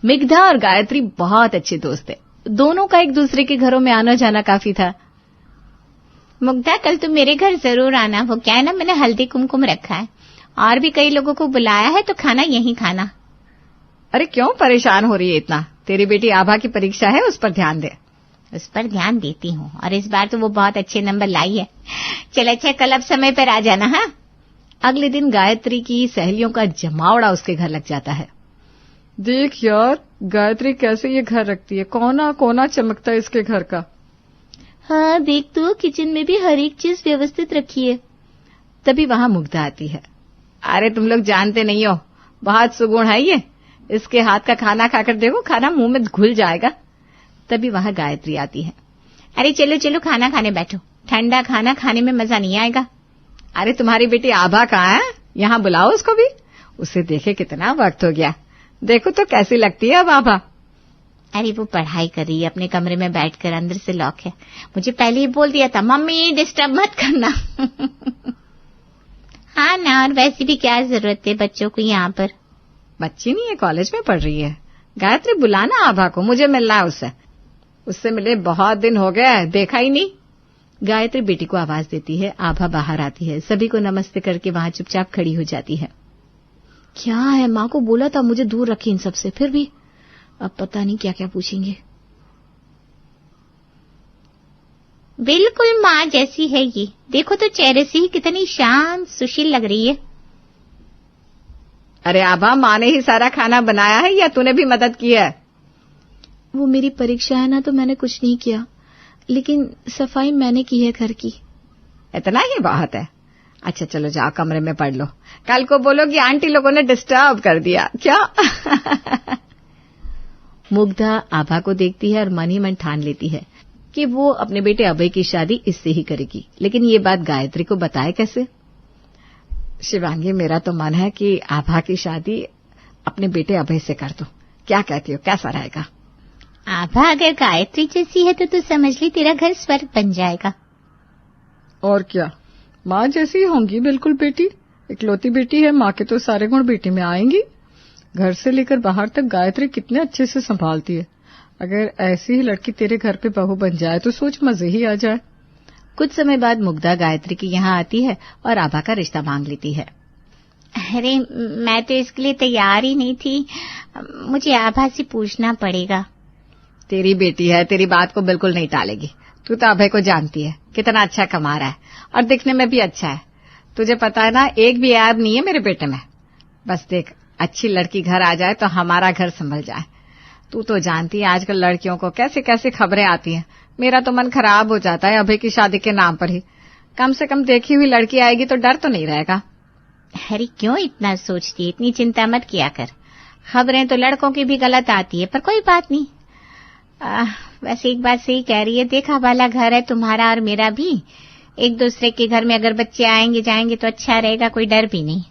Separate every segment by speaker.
Speaker 1: मुग्धा और गायत्री बहुत अच्छे दोस्त थे। दोनों का एक दूसरे के घरों में आना जाना काफी था।
Speaker 2: मुग्धा, कल तुम मेरे घर जरूर आना। वो क्या है ना, मैंने हल्दी कुमकुम रखा है और भी कई लोगों को बुलाया है, तो खाना यहीं खाना।
Speaker 1: अरे क्यों परेशान हो रही है इतना? तेरी बेटी आभा की परीक्षा है, उस पर ध्यान दे।
Speaker 2: उस पर ध्यान देती हूँ, और इस बार तो वो बहुत अच्छे नंबर लाई है। चल अच्छा, कल अब समय पर आ जाना। हाँ।
Speaker 1: अगले दिन गायत्री की सहेलियों का जमावड़ा उसके घर लग जाता है। देख यार, गायत्री कैसे ये घर रखती है, कोना कोना चमकता है इसके घर का।
Speaker 2: हाँ देख तो, किचन में भी हर एक चीज व्यवस्थित रखी है।
Speaker 1: तभी वहां मुग्धा आती है। अरे तुम लोग जानते नहीं हो, बहुत सुगुण है ये। इसके हाथ का खाना खाकर देखो, खाना मुंह में घुल जाएगा। तभी वहां गायत्री आती है।
Speaker 2: अरे चलो चलो, खाना खाने बैठो। ठंडा खाना खाने में मजा नहीं आएगा।
Speaker 1: अरे तुम्हारी बेटी आभा कहाँ है? यहाँ बुलाओ उसको भी। उसे देखे कितना वक्त हो गया। देखो तो कैसी लगती है अब आभा।
Speaker 2: अरे वो पढ़ाई कर रही है अपने कमरे में बैठकर, अंदर से लॉक है। मुझे पहले ही बोल दिया था, मम्मी डिस्टर्ब मत करना। हाँ ना, और वैसे भी क्या जरूरत है बच्चों को यहाँ पर।
Speaker 1: बच्ची नहीं है, कॉलेज में पढ़ रही है। गायत्री बुलाना आभा को, मुझे मिलना है उससे। उससे मिले बहुत दिन हो गए, देखा ही नहीं। गायत्री बेटी को आवाज देती है। आभा बाहर आती है, सभी को नमस्ते करके वहां चुपचाप खड़ी हो जाती है। क्या है, माँ को बोला था मुझे दूर रखी इन सबसे, फिर भी अब पता नहीं क्या क्या पूछेंगे।
Speaker 2: बिल्कुल माँ जैसी है ये। देखो तो चेहरे से ही कितनी शांत सुशील लग रही है।
Speaker 1: अरे आभा, माँ ने ही सारा खाना बनाया है या तूने भी मदद की है? वो मेरी परीक्षा है ना, तो मैंने कुछ नहीं किया, लेकिन सफाई मैंने की है घर की। इतना ही बहुत है। अच्छा चलो जाओ कमरे में पढ़ लो, कल को बोलोगी आंटी लोगों ने डिस्टर्ब कर दिया क्या? मुग्धा आभा को देखती है और मन ही मन ठान लेती है कि वो अपने बेटे अभय की शादी इससे ही करेगी। लेकिन ये बात गायत्री को बताए कैसे? शिवांगी, मेरा तो मन है कि आभा की शादी अपने बेटे अभय से कर दो। क्या कहती हो, कैसा रहेगा?
Speaker 2: आभा अगर गायत्री जैसी है तो समझ ली तेरा घर स्वर्ग बन जाएगा।
Speaker 1: और क्या, माँ जैसी ही होंगी बिल्कुल बेटी। इकलौती बेटी है, माँ के तो सारे गुण बेटी में आएंगी। घर से लेकर बाहर तक गायत्री कितने अच्छे से संभालती है। अगर ऐसी ही लड़की तेरे घर पे बहू बन जाए तो सोच मजे ही आ जाए। कुछ समय बाद मुग्धा गायत्री की यहाँ आती है और आभा का रिश्ता मांग लेती है।
Speaker 2: अरे मैं तो इसके लिए तैयार ही नहीं थी, मुझे आभा से पूछना पड़ेगा।
Speaker 1: तेरी बेटी है, तेरी बात को बिल्कुल नहीं टालेगी। तू तो अभय को जानती है, कितना अच्छा कमा रहा है और दिखने में भी अच्छा है। तुझे पता है ना, एक भी ऐब नहीं है मेरे बेटे में। बस देख, अच्छी लड़की घर आ जाए तो हमारा घर संभल जाए। तू तो जानती है आजकल लड़कियों को कैसे कैसे खबरें आती हैं। मेरा तो मन खराब हो जाता है अभय की शादी के नाम पर ही। कम से कम देखी हुई लड़की आएगी तो डर तो नहीं रहेगा।
Speaker 2: अरे क्यों इतना सोचती है, इतनी चिंता मत किया कर। खबरें तो लड़कों की भी गलत आती है, पर कोई बात नहीं। वैसे एक बात सही कह रही है, देखा वाला घर है तुम्हारा और मेरा भी। एक दूसरे के घर में अगर बच्चे आएंगे जाएंगे तो अच्छा रहेगा, कोई डर भी नहीं।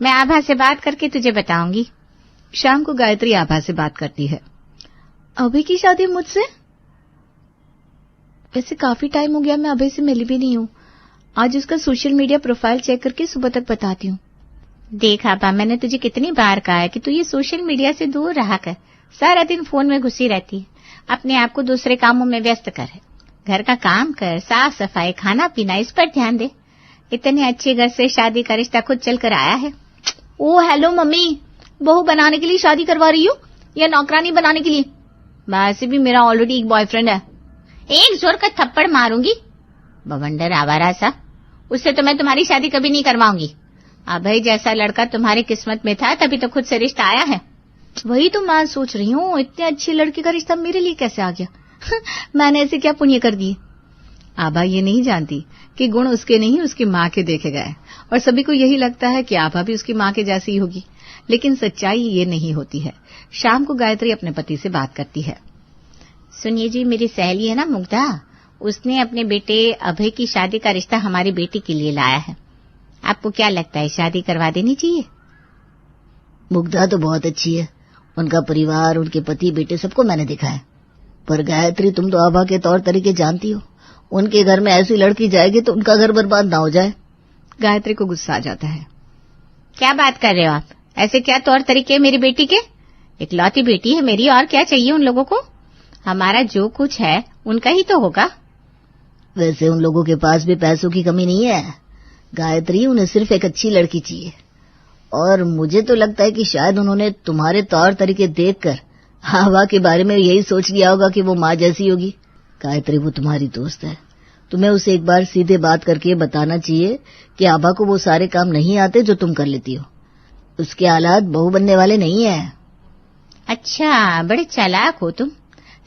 Speaker 2: मैं आभा से बात करके तुझे बताऊंगी।
Speaker 1: शाम को गायत्री आभा से बात करती है। अभय की शादी मुझसे? वैसे काफी टाइम हो गया, मैं अभय से मिली भी नहीं हूँ। आज उसका सोशल मीडिया प्रोफाइल चेक करके सुबह तक बताती हूँ।
Speaker 2: देख आभा, मैंने तुझे कितनी बार कहा है कि तू ये सोशल मीडिया से दूर रहा कर। सारा दिन फोन में घुसी रहती है, अपने आप को दूसरे कामों में व्यस्त कर। घर का काम कर, साफ सफाई, खाना पीना, इस पर ध्यान दे। इतने अच्छे घर से शादी का रिश्ता खुद चल कर आया है। ओ हेलो मम्मी, बहू बनाने के लिए शादी करवा रही हो या नौकरानी बनाने के लिए? वैसे भी मेरा ऑलरेडी एक बॉयफ्रेंड है। एक जोर का थप्पड़ मारूंगी, बवंडर आवारा सा। उससे तो मैं तुम्हारी शादी कभी नहीं करवाऊंगी। अभय जैसा लड़का तुम्हारी किस्मत में था, तभी तो खुद से रिश्ता आया है। वही तो मैं सोच रही हूँ, इतने अच्छी लड़की का रिश्ता मेरे लिए कैसे आ गया? मैंने ऐसे क्या पुण्य कर दिए? आभा ये नहीं जानती कि गुण उसके नहीं, उसकी माँ के देखे गए, और सभी को यही लगता है कि आभा भी उसकी माँ के जैसी ही होगी। लेकिन सच्चाई ये नहीं होती है। शाम को गायत्री अपने पति से बात करती है। सुनिए जी, मेरी सहेली है ना मुग्धा, उसने अपने बेटे अभय की शादी का रिश्ता हमारी बेटी के लिए लाया है। आपको क्या लगता है, शादी करवा देनी चाहिए?
Speaker 3: मुग्धा तो बहुत अच्छी है, उनका परिवार, उनके पति बेटे सबको मैंने देखा है। पर गायत्री, तुम तो आभा के तौर तरीके जानती हो। उनके घर में ऐसी लड़की जाएगी तो उनका घर बर्बाद ना हो जाए।
Speaker 1: गायत्री को गुस्सा आ जाता है।
Speaker 2: क्या बात कर रहे हो आप? ऐसे क्या तौर तरीके मेरी बेटी के? इकलौती बेटी है मेरी, और क्या चाहिए उन लोगों को? हमारा जो कुछ है उनका ही तो होगा।
Speaker 3: वैसे उन लोगों के पास भी पैसों की कमी नहीं है गायत्री, उन्हें सिर्फ एक अच्छी लड़की चाहिए। और मुझे तो लगता है कि शायद उन्होंने तुम्हारे तौर तरीके देखकर आभा के बारे में यही सोच लिया होगा कि वो माँ जैसी होगी। गायत्री, वो तुम्हारी दोस्त है, तुम्हें उसे एक बार सीधे बात करके बताना चाहिए कि आभा को वो सारे काम नहीं आते जो तुम कर लेती हो। उसके हालात बहू बनने वाले नहीं है।
Speaker 2: अच्छा, बड़े चालाक हो तुम।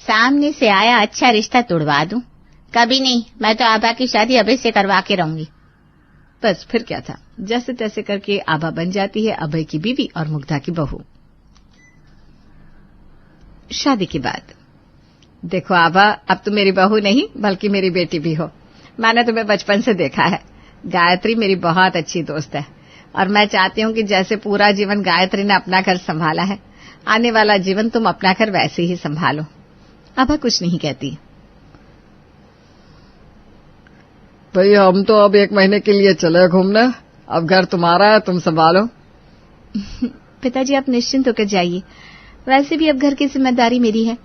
Speaker 2: सामने से आया अच्छा रिश्ता तोड़वा दूं? कभी नहीं, मैं तो आभा की शादी अभय से करवा के रहूंगी।
Speaker 1: बस फिर क्या था, जैसे तैसे करके आभा बन जाती है अभय की बीवी और मुग्धा की बहू। शादी के बाद देखो आभा, अब तुम मेरी बहू नहीं बल्कि मेरी बेटी भी हो। मैंने तुम्हें बचपन से देखा है। गायत्री मेरी बहुत अच्छी दोस्त है और मैं चाहती हूँ कि जैसे पूरा जीवन गायत्री ने अपना घर संभाला है, आने वाला जीवन तुम अपना घर वैसे ही संभालो। आभा कुछ नहीं कहती।
Speaker 4: भाई हम तो अब 1 महीने के लिए चले घूमने, अब घर तुम्हारा है, तुम संभालो।
Speaker 1: पिताजी आप निश्चिंत होकर जाइए, वैसे भी अब घर की जिम्मेदारी मेरी है।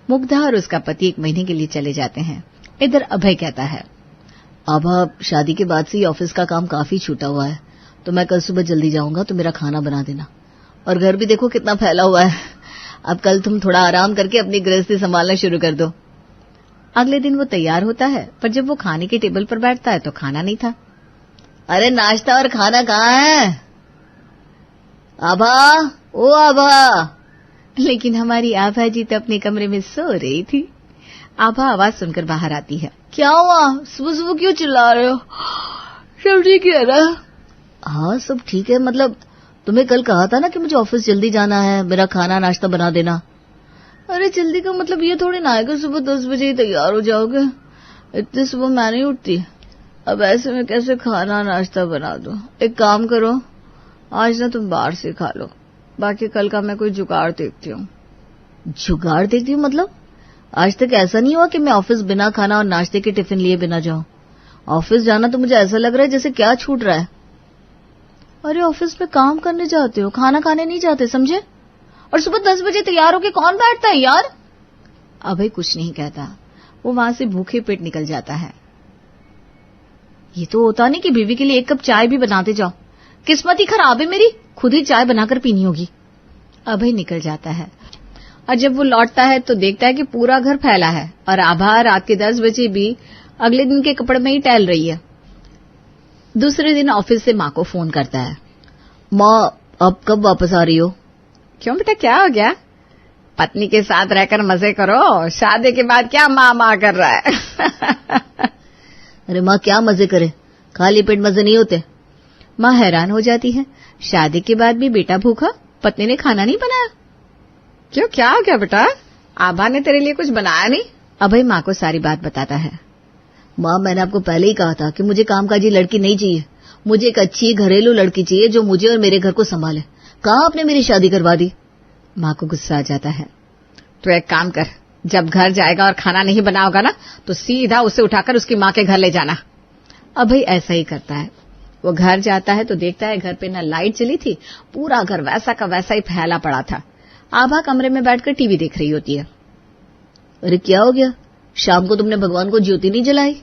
Speaker 1: मुग्धा और उसका पति 1 महीने के लिए चले जाते हैं। इधर अभय कहता है,
Speaker 3: आभा शादी के बाद से ही ऑफिस का काम काफी छूटा हुआ है, तो मैं कल सुबह जल्दी जाऊंगा, तो मेरा खाना बना देना। और घर भी देखो कितना फैला हुआ है, अब कल तुम थोड़ा आराम करके अपनी गृहस्थी संभालना शुरू कर दो।
Speaker 1: अगले दिन वो तैयार होता है, पर जब वो खाने के टेबल पर बैठता है तो खाना नहीं था।
Speaker 3: अरे नाश्ता और खाना कहाँ है? आभा, ओ आभा।
Speaker 1: लेकिन हमारी आभा जी तो अपने कमरे में सो रही थी। आभा आवाज सुनकर बाहर आती है।
Speaker 3: क्या हुआ? सुबह सुबह क्यों चिल्ला रहे हो? सब ठीक है ना? हाँ सब ठीक है, मतलब तुम्हें कल कहा था ना कि मुझे ऑफिस जल्दी जाना है, मेरा खाना नाश्ता बना देना। अरे जल्दी का मतलब ये थोड़ी ना है कि सुबह 10 बजे ही तैयार हो जाओगे। इतनी सुबह मैं नहीं उठती। अब ऐसे में कैसे खाना नाश्ता बना दो? एक काम करो, आज ना तुम बाहर से खा लो, बाकी कल का मैं कोई जुगाड़ देखती हूँ। जुगाड़ देखती हूँ मतलब? आज तक ऐसा नहीं हुआ कि मैं ऑफिस बिना खाना और नाश्ते के टिफिन लिए बिना जाऊं। ऑफिस जाना तो मुझे ऐसा लग रहा है जैसे क्या छूट रहा है। अरे ऑफिस में काम करने जाते हो, खाना खाने नहीं जाते, समझे? और सुबह 10 बजे तैयार होके कौन बैठता है यार?
Speaker 1: अभय कुछ नहीं कहता, वो वहां से भूखे पेट निकल जाता है।
Speaker 3: ये तो होता नहीं कि बीवी के लिए 1 कप चाय भी बनाते जाओ। किस्मत ही खराब है मेरी, खुद ही चाय बनाकर पीनी होगी।
Speaker 1: अभय निकल जाता है और जब वो लौटता है तो देखता है कि पूरा घर फैला है और आभा रात के 10 बजे भी अगले दिन के कपड़े में ही टहल रही है। दूसरे दिन ऑफिस से माँ को फोन करता है।
Speaker 3: माँ अब कब वापस आ रही हो?
Speaker 1: क्यों बेटा, क्या हो गया? पत्नी के साथ रहकर मजे करो, शादी के बाद क्या माँ माँ कर रहा है?
Speaker 3: अरे माँ क्या मजे करे, खाली पेट मजे नहीं होते।
Speaker 1: माँ हैरान हो जाती है, शादी के बाद भी बेटा भूखा, पत्नी ने खाना नहीं बनाया? क्यों, क्या हो गया बेटा? आभा ने तेरे लिए कुछ बनाया नहीं? अभय माँ को सारी बात बताता है।
Speaker 3: माँ मैंने आपको पहले ही कहा था कि मुझे कामकाजी लड़की नहीं चाहिए, मुझे एक अच्छी घरेलू लड़की चाहिए जो मुझे और मेरे घर को संभाले। कहाँ आपने मेरी शादी करवा दी?
Speaker 1: माँ को गुस्सा आ जाता है। तो एक काम कर, जब घर जाएगा और खाना नहीं बनाओगा ना तो सीधा उसे उठाकर उसकी माँ के घर ले जाना। अभय ऐसा ही करता है। वो घर जाता है तो देखता है घर पे ना लाइट चली थी, पूरा घर वैसा का वैसा ही फैला पड़ा था। आभा कमरे में बैठकर टीवी देख रही होती है।
Speaker 3: अरे क्या हो गया, शाम को तुमने भगवान को ज्योति नहीं जलाई?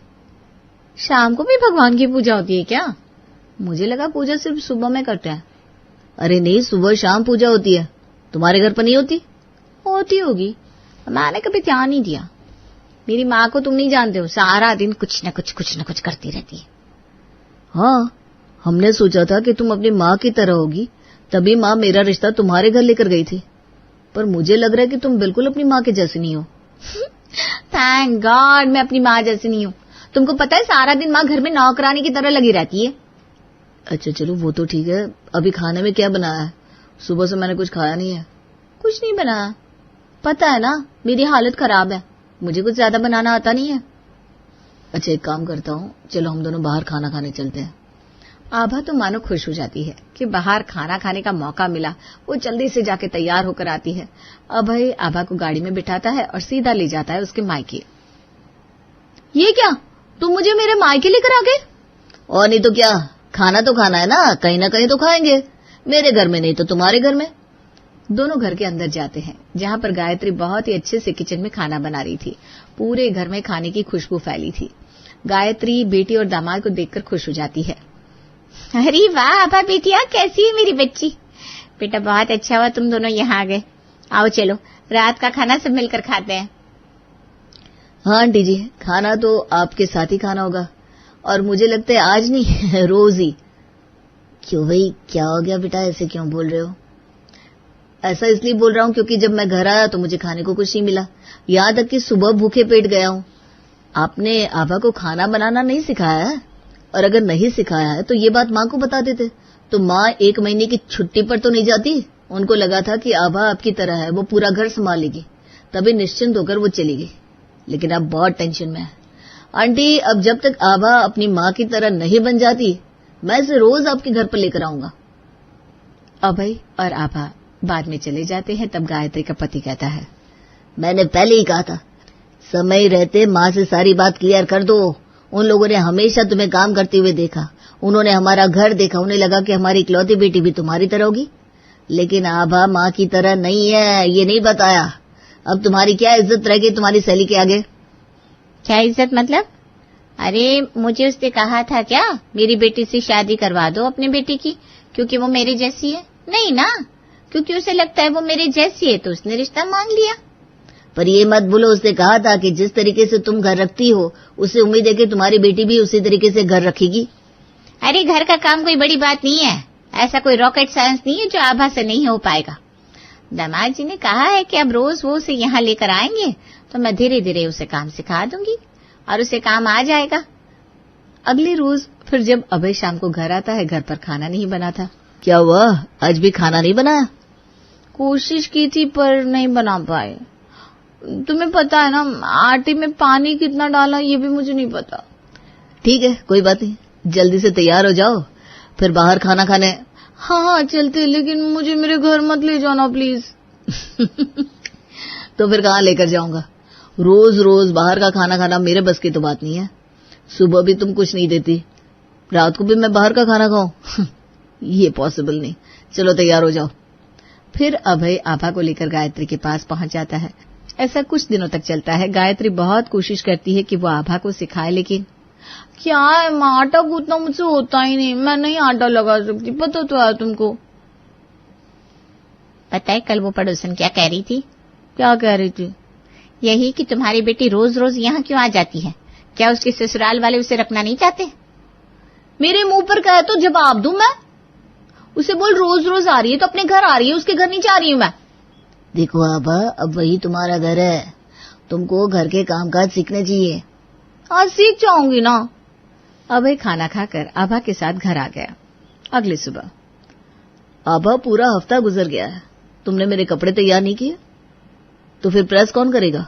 Speaker 1: शाम को भी भगवान की पूजा होती है क्या? मुझे लगा पूजा सिर्फ सुबह में करते हैं।
Speaker 3: अरे नहीं, सुबह शाम पूजा होती है, तुम्हारे घर पर नहीं होती?
Speaker 1: होती होगी, मैंने कभी ध्यान नहीं दिया। मेरी माँ को तुम नहीं जानते हो, सारा दिन कुछ न कुछ करती रहती है।
Speaker 3: हाँ, हमने सोचा था कि तुम अपनी माँ की तरह होगी, तभी माँ मेरा रिश्ता तुम्हारे घर लेकर गई थी, पर मुझे लग रहा है कि तुम बिल्कुल अपनी माँ के जैसी नहीं हो।
Speaker 1: थैंक गॉड मैं अपनी माँ जैसी नहीं हूँ। तुमको पता है सारा दिन माँ घर में नौकरानी की तरह लगी रहती है।
Speaker 3: अच्छा चलो वो तो ठीक है, अभी खाने में क्या बनाया है? सुबह से मैंने कुछ खाया नहीं है।
Speaker 1: कुछ नहीं बनाया, पता है ना मेरी हालत खराब है, मुझे कुछ ज्यादा बनाना आता नहीं है।
Speaker 3: अच्छा एक काम करता हूँ, चलो हम दोनों बाहर खाना खाने चलते हैं।
Speaker 1: आभा तो मानो खुश हो जाती है कि बाहर खाना खाने का मौका मिला। वो जल्दी से जाके तैयार होकर आती है। अभय आभा को गाड़ी में बिठाता है और सीधा ले जाता है उसके मायके।
Speaker 3: ये क्या, तुम मुझे मेरे मायके लेकर आ गए? और नहीं तो क्या, खाना तो खाना है ना कहीं तो खाएंगे, मेरे घर में नहीं तो तुम्हारे घर में।
Speaker 1: दोनों घर के अंदर जाते हैं, जहां पर गायत्री बहुत ही अच्छे से किचन में खाना बना रही थी। पूरे घर में खाने की खुशबू फैली थी। गायत्री बेटी और दामाद को देखकर खुश हो जाती है।
Speaker 2: अरे वाह आभा बेटिया, कैसी है मेरी बच्ची? बेटा बहुत अच्छा हुआ तुम दोनों यहाँ आ गए। आओ चलो रात का खाना सब मिलकर खाते हैं।
Speaker 3: हाँ आंटी जी, खाना तो आपके साथ ही खाना होगा, और मुझे लगता है आज नहीं रोज ही। क्यों भाई, क्या हो गया बेटा, ऐसे क्यों बोल रहे हो? ऐसा इसलिए बोल रहा हूँ क्योंकि जब मैं घर आया तो मुझे खाने को कुछ नहीं मिला, यहाँ तक कि सुबह भूखे पेट गया हूँ। आपने आभा को खाना बनाना नहीं सिखाया है, और अगर नहीं सिखाया है तो ये बात माँ को बता देते, तो माँ 1 महीने की छुट्टी पर तो नहीं जाती। उनको लगा था कि आभा आपकी तरह है, वो पूरा घर संभालेगी, तभी निश्चिंत होकर वो चली गई। लेकिन अब बहुत टेंशन में है आंटी। अब जब तक आभा अपनी माँ की तरह नहीं बन जाती, मैं इसे रोज आपके घर पर लेकर आऊंगा।
Speaker 1: अभय और आभा बाद में चले जाते हैं। तब गायत्री का पति कहता है,
Speaker 3: मैंने पहले ही कहा था, समय रहते माँ से सारी बात क्लियर कर दो। उन लोगों ने हमेशा तुम्हें काम करते हुए देखा, उन्होंने हमारा घर देखा, उन्हें लगा कि हमारी इकलौती बेटी भी तुम्हारी तरह होगी। लेकिन आभा माँ की तरह नहीं है, ये नहीं बताया। अब तुम्हारी क्या इज्जत रहेगी तुम्हारी सहेली के आगे?
Speaker 2: क्या इज्जत मतलब? अरे मुझे उसने कहा था क्या मेरी बेटी से शादी करवा दो अपनी बेटी की, क्योंकि वो मेरे जैसी है? नहीं ना, क्योंकि उसे लगता है वो मेरे जैसी है तो उसने रिश्ता मांग लिया।
Speaker 3: पर ये मत बोलो, उसने कहा था कि जिस तरीके से तुम घर रखती हो उससे उम्मीद है कि तुम्हारी बेटी भी उसी तरीके से घर रखेगी।
Speaker 2: अरे घर का काम कोई बड़ी बात नहीं है, ऐसा कोई रॉकेट साइंस नहीं है जो आभा से नहीं हो पाएगा। दामाद जी ने कहा है कि अब रोज वो उसे यहाँ लेकर आएंगे तो मैं धीरे धीरे उसे काम सिखा दूंगी और उसे काम आ जाएगा।
Speaker 1: अगले रोज फिर जब अभय शाम को घर आता है, घर पर खाना नहीं बना था।
Speaker 3: क्या हुआ, आज भी खाना नहीं बनाया?
Speaker 1: कोशिश की थी पर नहीं बना पाए। तुम्हें पता है ना आटे में पानी कितना डाला ये भी मुझे नहीं पता।
Speaker 3: ठीक है कोई बात नहीं, जल्दी से तैयार हो जाओ, फिर बाहर खाना खाने।
Speaker 1: हाँ चलते, लेकिन मुझे मेरे घर मत ले जाना प्लीज।
Speaker 3: तो फिर कहाँ लेकर जाऊंगा? रोज रोज बाहर का खाना खाना मेरे बस की तो बात नहीं है। सुबह भी तुम कुछ नहीं देती, रात को भी मैं बाहर का खाना खाऊं? ये पॉसिबल नहीं। चलो तैयार हो जाओ।
Speaker 1: फिर अभय आभा को लेकर गायत्री के पास पहुंच जाता है। ऐसा कुछ दिनों तक चलता है। गायत्री बहुत कोशिश करती है कि वो आभा को सिखाए, लेकिन क्या है माँ, आटा गूंथना मुझसे होता ही नहीं, मैं नहीं आटा लगा सकती, पता तो है तुमको।
Speaker 2: पता है कल वो पड़ोसन क्या कह रही थी?
Speaker 1: क्या कह रही थी?
Speaker 2: यही कि तुम्हारी बेटी रोज रोज यहाँ क्यों आ जाती है, क्या उसके ससुराल वाले उसे रखना नहीं चाहते?
Speaker 1: मेरे मुंह पर कहे तो जवाब दूं मैं? उसे बोल रोज रोज आ रही है तो अपने घर आ रही है, उसके घर नहीं जा रही हूं मैं।
Speaker 3: देखो आभा, अब वही तुम्हारा घर है, तुमको घर के कामकाज सीखने चाहिए।
Speaker 1: आज सीख जाऊंगी ना। अभय खाना खाकर आभा के साथ घर आ गया। अगली सुबह
Speaker 3: आभा पूरा हफ्ता गुजर गया है, तुमने मेरे कपड़े तैयार नहीं किए, तो फिर प्रेस कौन करेगा?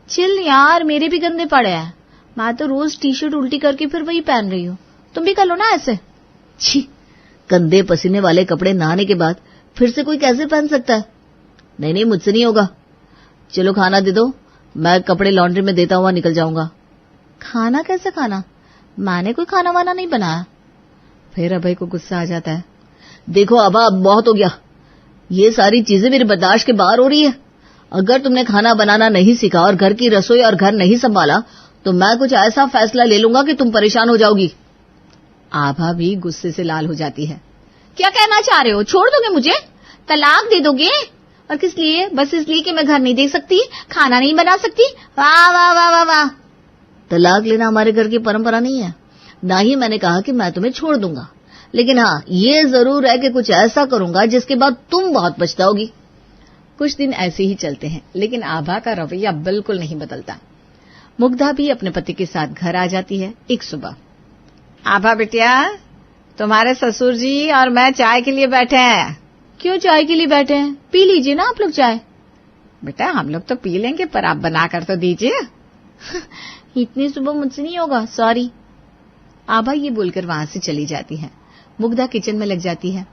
Speaker 1: चिल यार, मेरे भी गंदे पड़े हैं। मैं तो रोज टी शर्ट उल्टी करके फिर वही पहन रही हूँ, तुम भी कर लो ना ऐसे।
Speaker 3: छी, गंदे पसीने वाले कपड़े नहाने के बाद फिर से कोई कैसे पहन सकता है? नहीं नहीं, मुझसे नहीं होगा। चलो खाना दे दो, मैं कपड़े लॉन्ड्री में देता हुआ निकल जाऊंगा।
Speaker 1: खाना कैसे खाना? माँ ने कोई खाना वाना नहीं बनाया। फिर अभय को गुस्सा आ जाता है।
Speaker 3: देखो आभा, अब बहुत हो गया, ये सारी चीजें मेरे बर्दाश्त के बाहर हो रही है। अगर तुमने खाना बनाना नहीं सीखा और घर की रसोई और घर नहीं संभाला तो मैं कुछ ऐसा फैसला ले लूंगा कि तुम परेशान हो जाओगी।
Speaker 1: आभा भी गुस्से से लाल हो जाती है। क्या कहना चाह रहे हो? छोड़ दोगे मुझे? तलाक दे दोगे? और किस लिए? बस इसलिए कि मैं घर नहीं देख सकती, खाना नहीं बना सकती? वाह वाह वाह वाह वाह।
Speaker 3: तलाक लेना हमारे घर की परंपरा नहीं है, ना ही मैंने कहा कि मैं तुम्हें छोड़ दूंगा, लेकिन हाँ ये जरूर है कि कुछ ऐसा करूंगा जिसके बाद तुम बहुत पछताओगी।
Speaker 1: कुछ दिन ऐसे ही चलते हैं, लेकिन आभा का रवैया बिल्कुल नहीं बदलता। मुग्धा भी अपने पति के साथ घर आ जाती है। एक सुबह, आभा बिटिया, तुम्हारे ससुर जी और मैं चाय के लिए बैठे हैं। क्यों चाय के लिए बैठे हैं? पी लीजिए ना आप लोग चाय। बेटा हम लोग तो पी लेंगे, पर आप बना कर तो दीजिए। इतनी सुबह मुझसे नहीं होगा, सॉरी। आभा ये बोलकर वहां से चली जाती है। मुग्धा किचन में लग जाती है।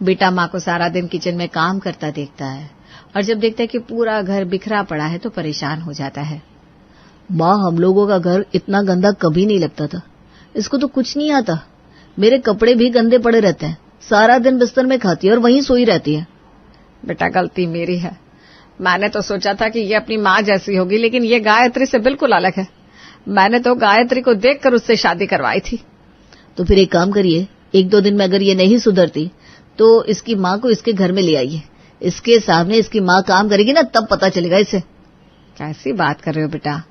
Speaker 1: बेटा माँ को सारा दिन किचन में काम करता देखता है, और जब देखता है कि पूरा घर बिखरा पड़ा है तो परेशान हो जाता है।
Speaker 3: माँ, हम लोगों का घर इतना गंदा कभी नहीं लगता था, इसको तो कुछ नहीं आता। मेरे कपड़े भी गंदे पड़े रहते हैं, सारा दिन बिस्तर में खाती है और वहीं सोई रहती है।
Speaker 1: बेटा गलती मेरी है। मैंने तो सोचा था कि ये अपनी माँ जैसी होगी, लेकिन ये गायत्री से बिल्कुल अलग है। मैंने तो गायत्री को देखकर उससे शादी करवाई थी।
Speaker 3: तो फिर एक काम करिए, 1-2 दिन में अगर ये नहीं सुधरती तो इसकी माँ को इसके घर में ले आइए। इसके सामने इसकी माँ काम करेगी ना, तब पता चलेगा इसे।
Speaker 1: कैसी बात कर रहे हो बेटा?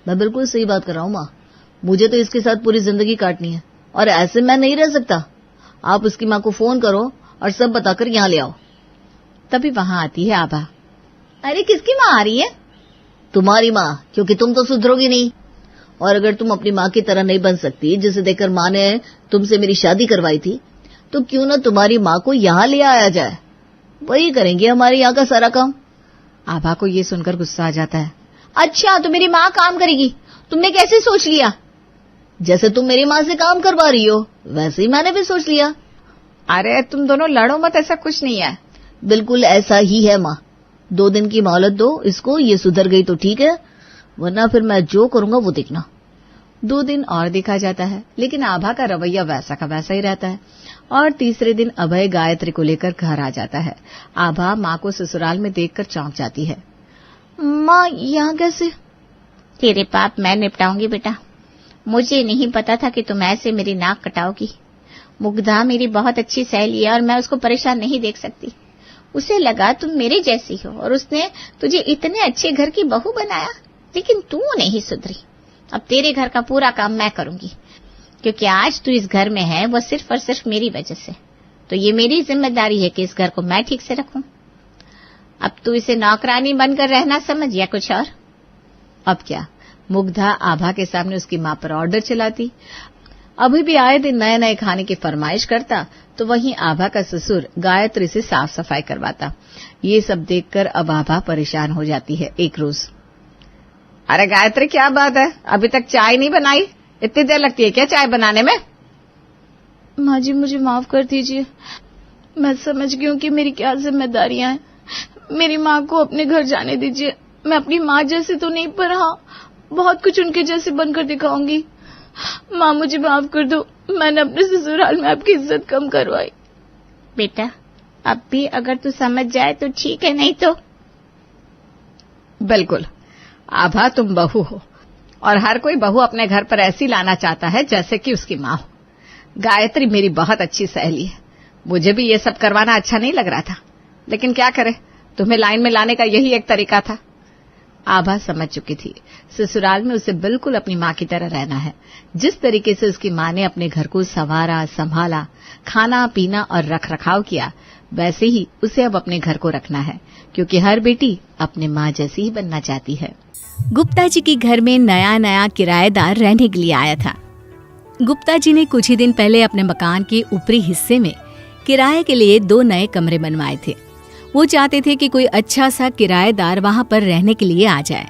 Speaker 3: मैं बिल्कुल सही बात कर रहा हूँ माँ। मुझे तो इसके साथ पूरी जिंदगी काटनी है और ऐसे मैं नहीं रह सकता। आप उसकी माँ को फोन करो और सब बताकर यहाँ ले आओ।
Speaker 2: तभी वहां आती है आभा। अरे किसकी माँ आ रही है?
Speaker 3: तुम्हारी माँ, क्योंकि तुम तो सुधरोगी नहीं। और अगर तुम अपनी माँ की तरह नहीं बन सकती, जिसे देखकर माँ ने तुमसे मेरी शादी करवाई थी, तो क्यों ना तुम्हारी माँ को यहाँ ले आया जाए। वही करेंगे हमारे यहाँ का सारा काम।
Speaker 2: आभा को ये सुनकर गुस्सा आ जाता है। अच्छा, तो मेरी माँ काम करेगी? तुमने कैसे सोच लिया?
Speaker 3: जैसे तुम मेरी माँ से काम करवा रही हो, वैसे ही मैंने भी सोच लिया।
Speaker 1: अरे तुम दोनों लड़ो मत, ऐसा कुछ नहीं है।
Speaker 3: बिल्कुल ऐसा ही है माँ। 2 दिन की मोहलत दो इसको, ये सुधर गई तो ठीक है, वरना फिर मैं जो करूंगा वो देखना।
Speaker 2: 2 दिन और देखा जाता है, लेकिन आभा का रवैया वैसा का वैसा ही रहता है। और तीसरे दिन अभय गायत्री को लेकर घर आ जाता है। आभा माँ को ससुराल में देखकर चौंक जाती है।
Speaker 3: माँ यहाँ कैसे?
Speaker 2: तेरे पाप मैं निपटाऊंगी बेटा। मुझे नहीं पता था कि तुम ऐसे मेरी नाक कटाओगी। मुग्धा मेरी बहुत अच्छी सहेली है और मैं उसको परेशान नहीं देख सकती। उसे लगा तुम मेरे जैसी हो और उसने तुझे इतने अच्छे घर की बहू बनाया, लेकिन तू नहीं सुधरी। अब तेरे घर का पूरा काम मैं करूंगी, क्योंकि आज तू इस घर में है वो सिर्फ और सिर्फ मेरी वजह से। तो ये मेरी जिम्मेदारी है कि इस घर को मैं ठीक से रखूं। अब तू इसे नौकरानी बनकर रहना समझ या कुछ और? अब क्या, मुग्धा आभा के सामने उसकी माँ पर ऑर्डर चलाती। अभी भी आए दिन नए नए खाने की फरमाइश करता, तो वहीं आभा का ससुर गायत्री से साफ सफाई करवाता। ये सब देखकर अब आभा परेशान हो जाती है। एक रोज,
Speaker 1: अरे गायत्री क्या बात है, अभी तक चाय नहीं बनाई? इतनी देर लगती है क्या चाय बनाने में?
Speaker 5: माँ जी मुझे माफ कर दीजिए, मैं समझ गई हूँ कि मेरी क्या जिम्मेदारियां हैं। मेरी माँ को अपने घर जाने दीजिए। मैं अपनी माँ जैसे तो नहीं, पर हाँ बहुत कुछ उनके जैसे बनकर दिखाऊंगी। माँ मुझे माफ कर दो, मैंने अपने ससुराल में आपकी इज्जत कम करवाई।
Speaker 2: बेटा अब भी अगर तू समझ जाए तो ठीक है, नहीं तो।
Speaker 1: बिल्कुल आभा, तुम बहू हो और हर कोई बहू अपने घर पर ऐसी लाना चाहता है जैसे कि उसकी माँ हो। गायत्री मेरी बहुत अच्छी सहेली है, मुझे भी ये सब करवाना अच्छा नहीं लग रहा था, लेकिन क्या करे, तुम्हें लाइन में लाने का यही एक तरीका था।
Speaker 2: आभा समझ चुकी थी ससुराल में उसे बिल्कुल अपनी माँ की तरह रहना है। जिस तरीके से उसकी माँ ने अपने घर को संवारा, संभाला, खाना पीना और रख रखाव किया, वैसे ही उसे अब अपने घर को रखना है, क्योंकि हर बेटी अपने माँ जैसी ही बनना चाहती है।
Speaker 6: गुप्ता जी के घर में नया नया किराएदार रहने के लिए आया था। गुप्ता जी ने कुछ ही दिन पहले अपने मकान के ऊपरी हिस्से में किराए के लिए 2 नए कमरे बनवाए थे। वो चाहते थे कि कोई अच्छा सा किराएदार वहां पर रहने के लिए आ जाए।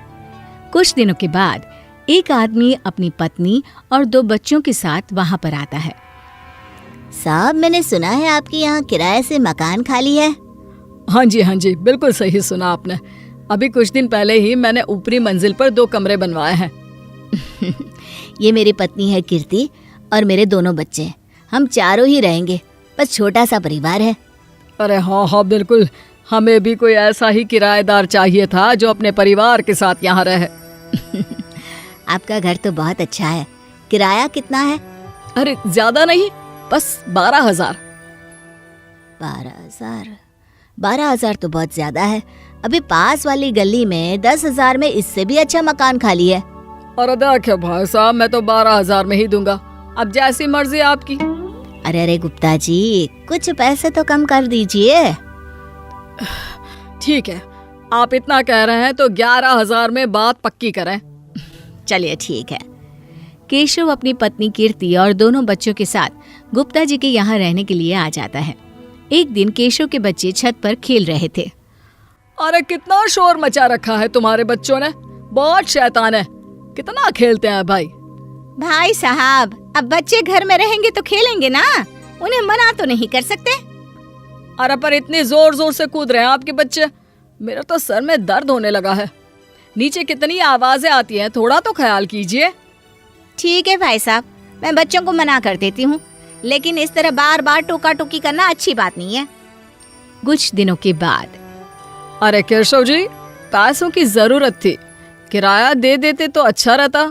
Speaker 6: कुछ दिनों के बाद एक आदमी अपनी पत्नी और 2 बच्चों के साथ वहां पर आता है।
Speaker 3: साहब, मैंने सुना है आपके यहाँ किराए से मकान खाली है।
Speaker 4: हाँ जी, बिल्कुल सही सुना आपने। अभी कुछ दिन पहले ही मैंने ऊपरी मंजिल पर 2 कमरे बनवाए हैं।
Speaker 3: ये मेरी पत्नी है कीर्ति और मेरे 2 बच्चे। हम चारों ही रहेंगे, बस छोटा सा परिवार है।
Speaker 4: अरे हाँ, बिल्कुल, हमें भी कोई ऐसा ही किराएदार चाहिए था जो अपने परिवार के साथ यहाँ रहे।
Speaker 3: आपका घर तो बहुत अच्छा है। किराया कितना है?
Speaker 4: अरे ज्यादा नहीं, बस 12,000।
Speaker 3: 12,000 तो बहुत ज्यादा है। अभी पास वाली गली में 10,000 में इससे भी अच्छा मकान खाली है।
Speaker 4: और देखिए भाई साहब, मैं तो 12,000 में ही दूंगा, अब जैसी मर्जी आपकी।
Speaker 3: अरे गुप्ता जी, कुछ पैसे तो कम कर दीजिए।
Speaker 4: ठीक है, आप इतना कह रहे हैं तो 11,000 में बात पक्की करें।
Speaker 3: चलिए ठीक है।
Speaker 6: केशव अपनी पत्नी कीर्ति और 2 बच्चों के साथ गुप्ता जी के यहाँ रहने के लिए आ जाता है। एक दिन केशव के बच्चे छत पर खेल रहे थे।
Speaker 4: अरे कितना शोर मचा रखा है तुम्हारे बच्चों ने, बहुत शैतान है, कितना खेलते हैं भाई।
Speaker 2: भाई साहब, अब बच्चे घर में रहेंगे तो खेलेंगे ना, उन्हें मना तो नहीं कर सकते।
Speaker 4: अरे पर इतनी जोर जोर से कूद रहे हैं आपके बच्चे, मेरा तो सर में दर्द होने लगा है। नीचे कितनी आवाजें आती हैं, थोड़ा तो ख्याल कीजिए।
Speaker 2: ठीक है भाई साहब, मैं बच्चों को मना कर देती हूँ, लेकिन इस तरह बार बार टोका टोकी करना अच्छी बात नहीं है।
Speaker 6: कुछ दिनों के बाद
Speaker 4: अरे केशव जी, पैसों की जरूरत थी, किराया दे देते तो अच्छा रहता।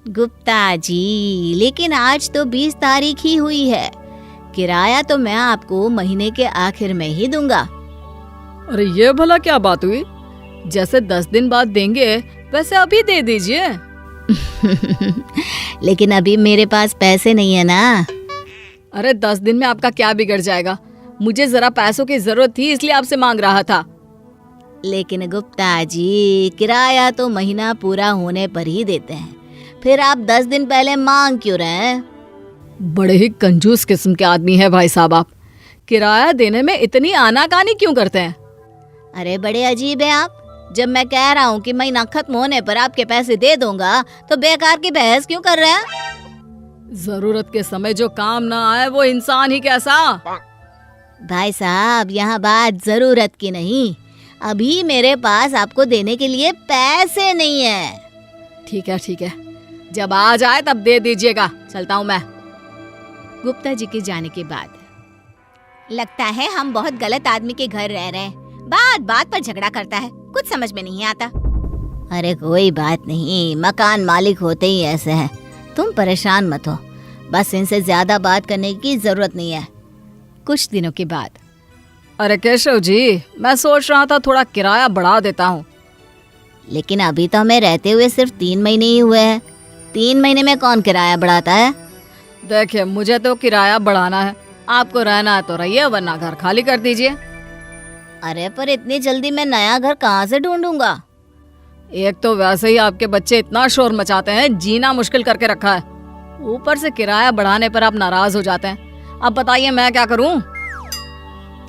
Speaker 2: गुप्ता जी, लेकिन आज तो 20 तारीख ही हुई है। किराया तो मैं आपको महीने के आखिर में ही दूंगा।
Speaker 4: अरे ये भला क्या बात हुई? जैसे 10 दिन बाद देंगे वैसे अभी दे दीजिए।
Speaker 2: लेकिन अभी मेरे पास पैसे नहीं है ना।
Speaker 4: अरे 10 दिन में आपका क्या बिगड़ जाएगा? मुझे जरा पैसों की जरूरत थी इसलिए आपसे मांग रहा था।
Speaker 2: लेकिन गुप्ता जी, किराया तो महीना पूरा होने पर ही देते हैं, फिर आप 10 दिन पहले मांग क्यों रहे हैं?
Speaker 4: बड़े ही कंजूस किस्म के आदमी है भाई साहब आप। किराया देने में इतनी आनाकानी क्यों करते हैं?
Speaker 2: अरे बड़े अजीब है आप। जब मैं कह रहा हूँ कि महीना खत्म होने पर आपके पैसे दे दूंगा तो बेकार की बहस क्यों कर रहे हैं?
Speaker 4: जरूरत के समय जो काम ना आए वो इंसान ही कैसा।
Speaker 2: भाई साहब, यहाँ बात जरूरत की नहीं, अभी मेरे पास आपको देने के लिए पैसे नहीं है।
Speaker 4: ठीक है, जब आ जाए तब दे दीजिएगा, चलता हूँ मैं।
Speaker 6: गुप्ता जी के जाने के बाद
Speaker 2: लगता है हम बहुत गलत आदमी के घर रह रहे हैं। बात बात पर झगड़ा करता है, कुछ समझ में नहीं आता। अरे कोई बात नहीं, मकान मालिक होते ही ऐसे हैं। तुम परेशान मत हो, बस इनसे ज्यादा बात करने की जरूरत नहीं है।
Speaker 6: कुछ दिनों के बाद
Speaker 4: अरे केशव जी, मैं सोच रहा था थोड़ा किराया बढ़ा देता हूँ।
Speaker 2: लेकिन अभी तो हमें रहते हुए सिर्फ 3 महीने ही हुए हैं। 3 महीने में कौन किराया बढ़ाता है?
Speaker 4: देखिए, मुझे तो किराया बढ़ाना है, आपको रहना है तो रहिए वरना घर खाली कर दीजिए।
Speaker 2: अरे पर इतनी जल्दी मैं नया घर कहाँ से ढूंढूंगा?
Speaker 4: एक तो वैसे ही आपके बच्चे इतना शोर मचाते हैं, जीना मुश्किल करके रखा है। ऊपर से किराया बढ़ाने पर आप नाराज हो जाते हैं। अब बताइए मैं क्या करूं?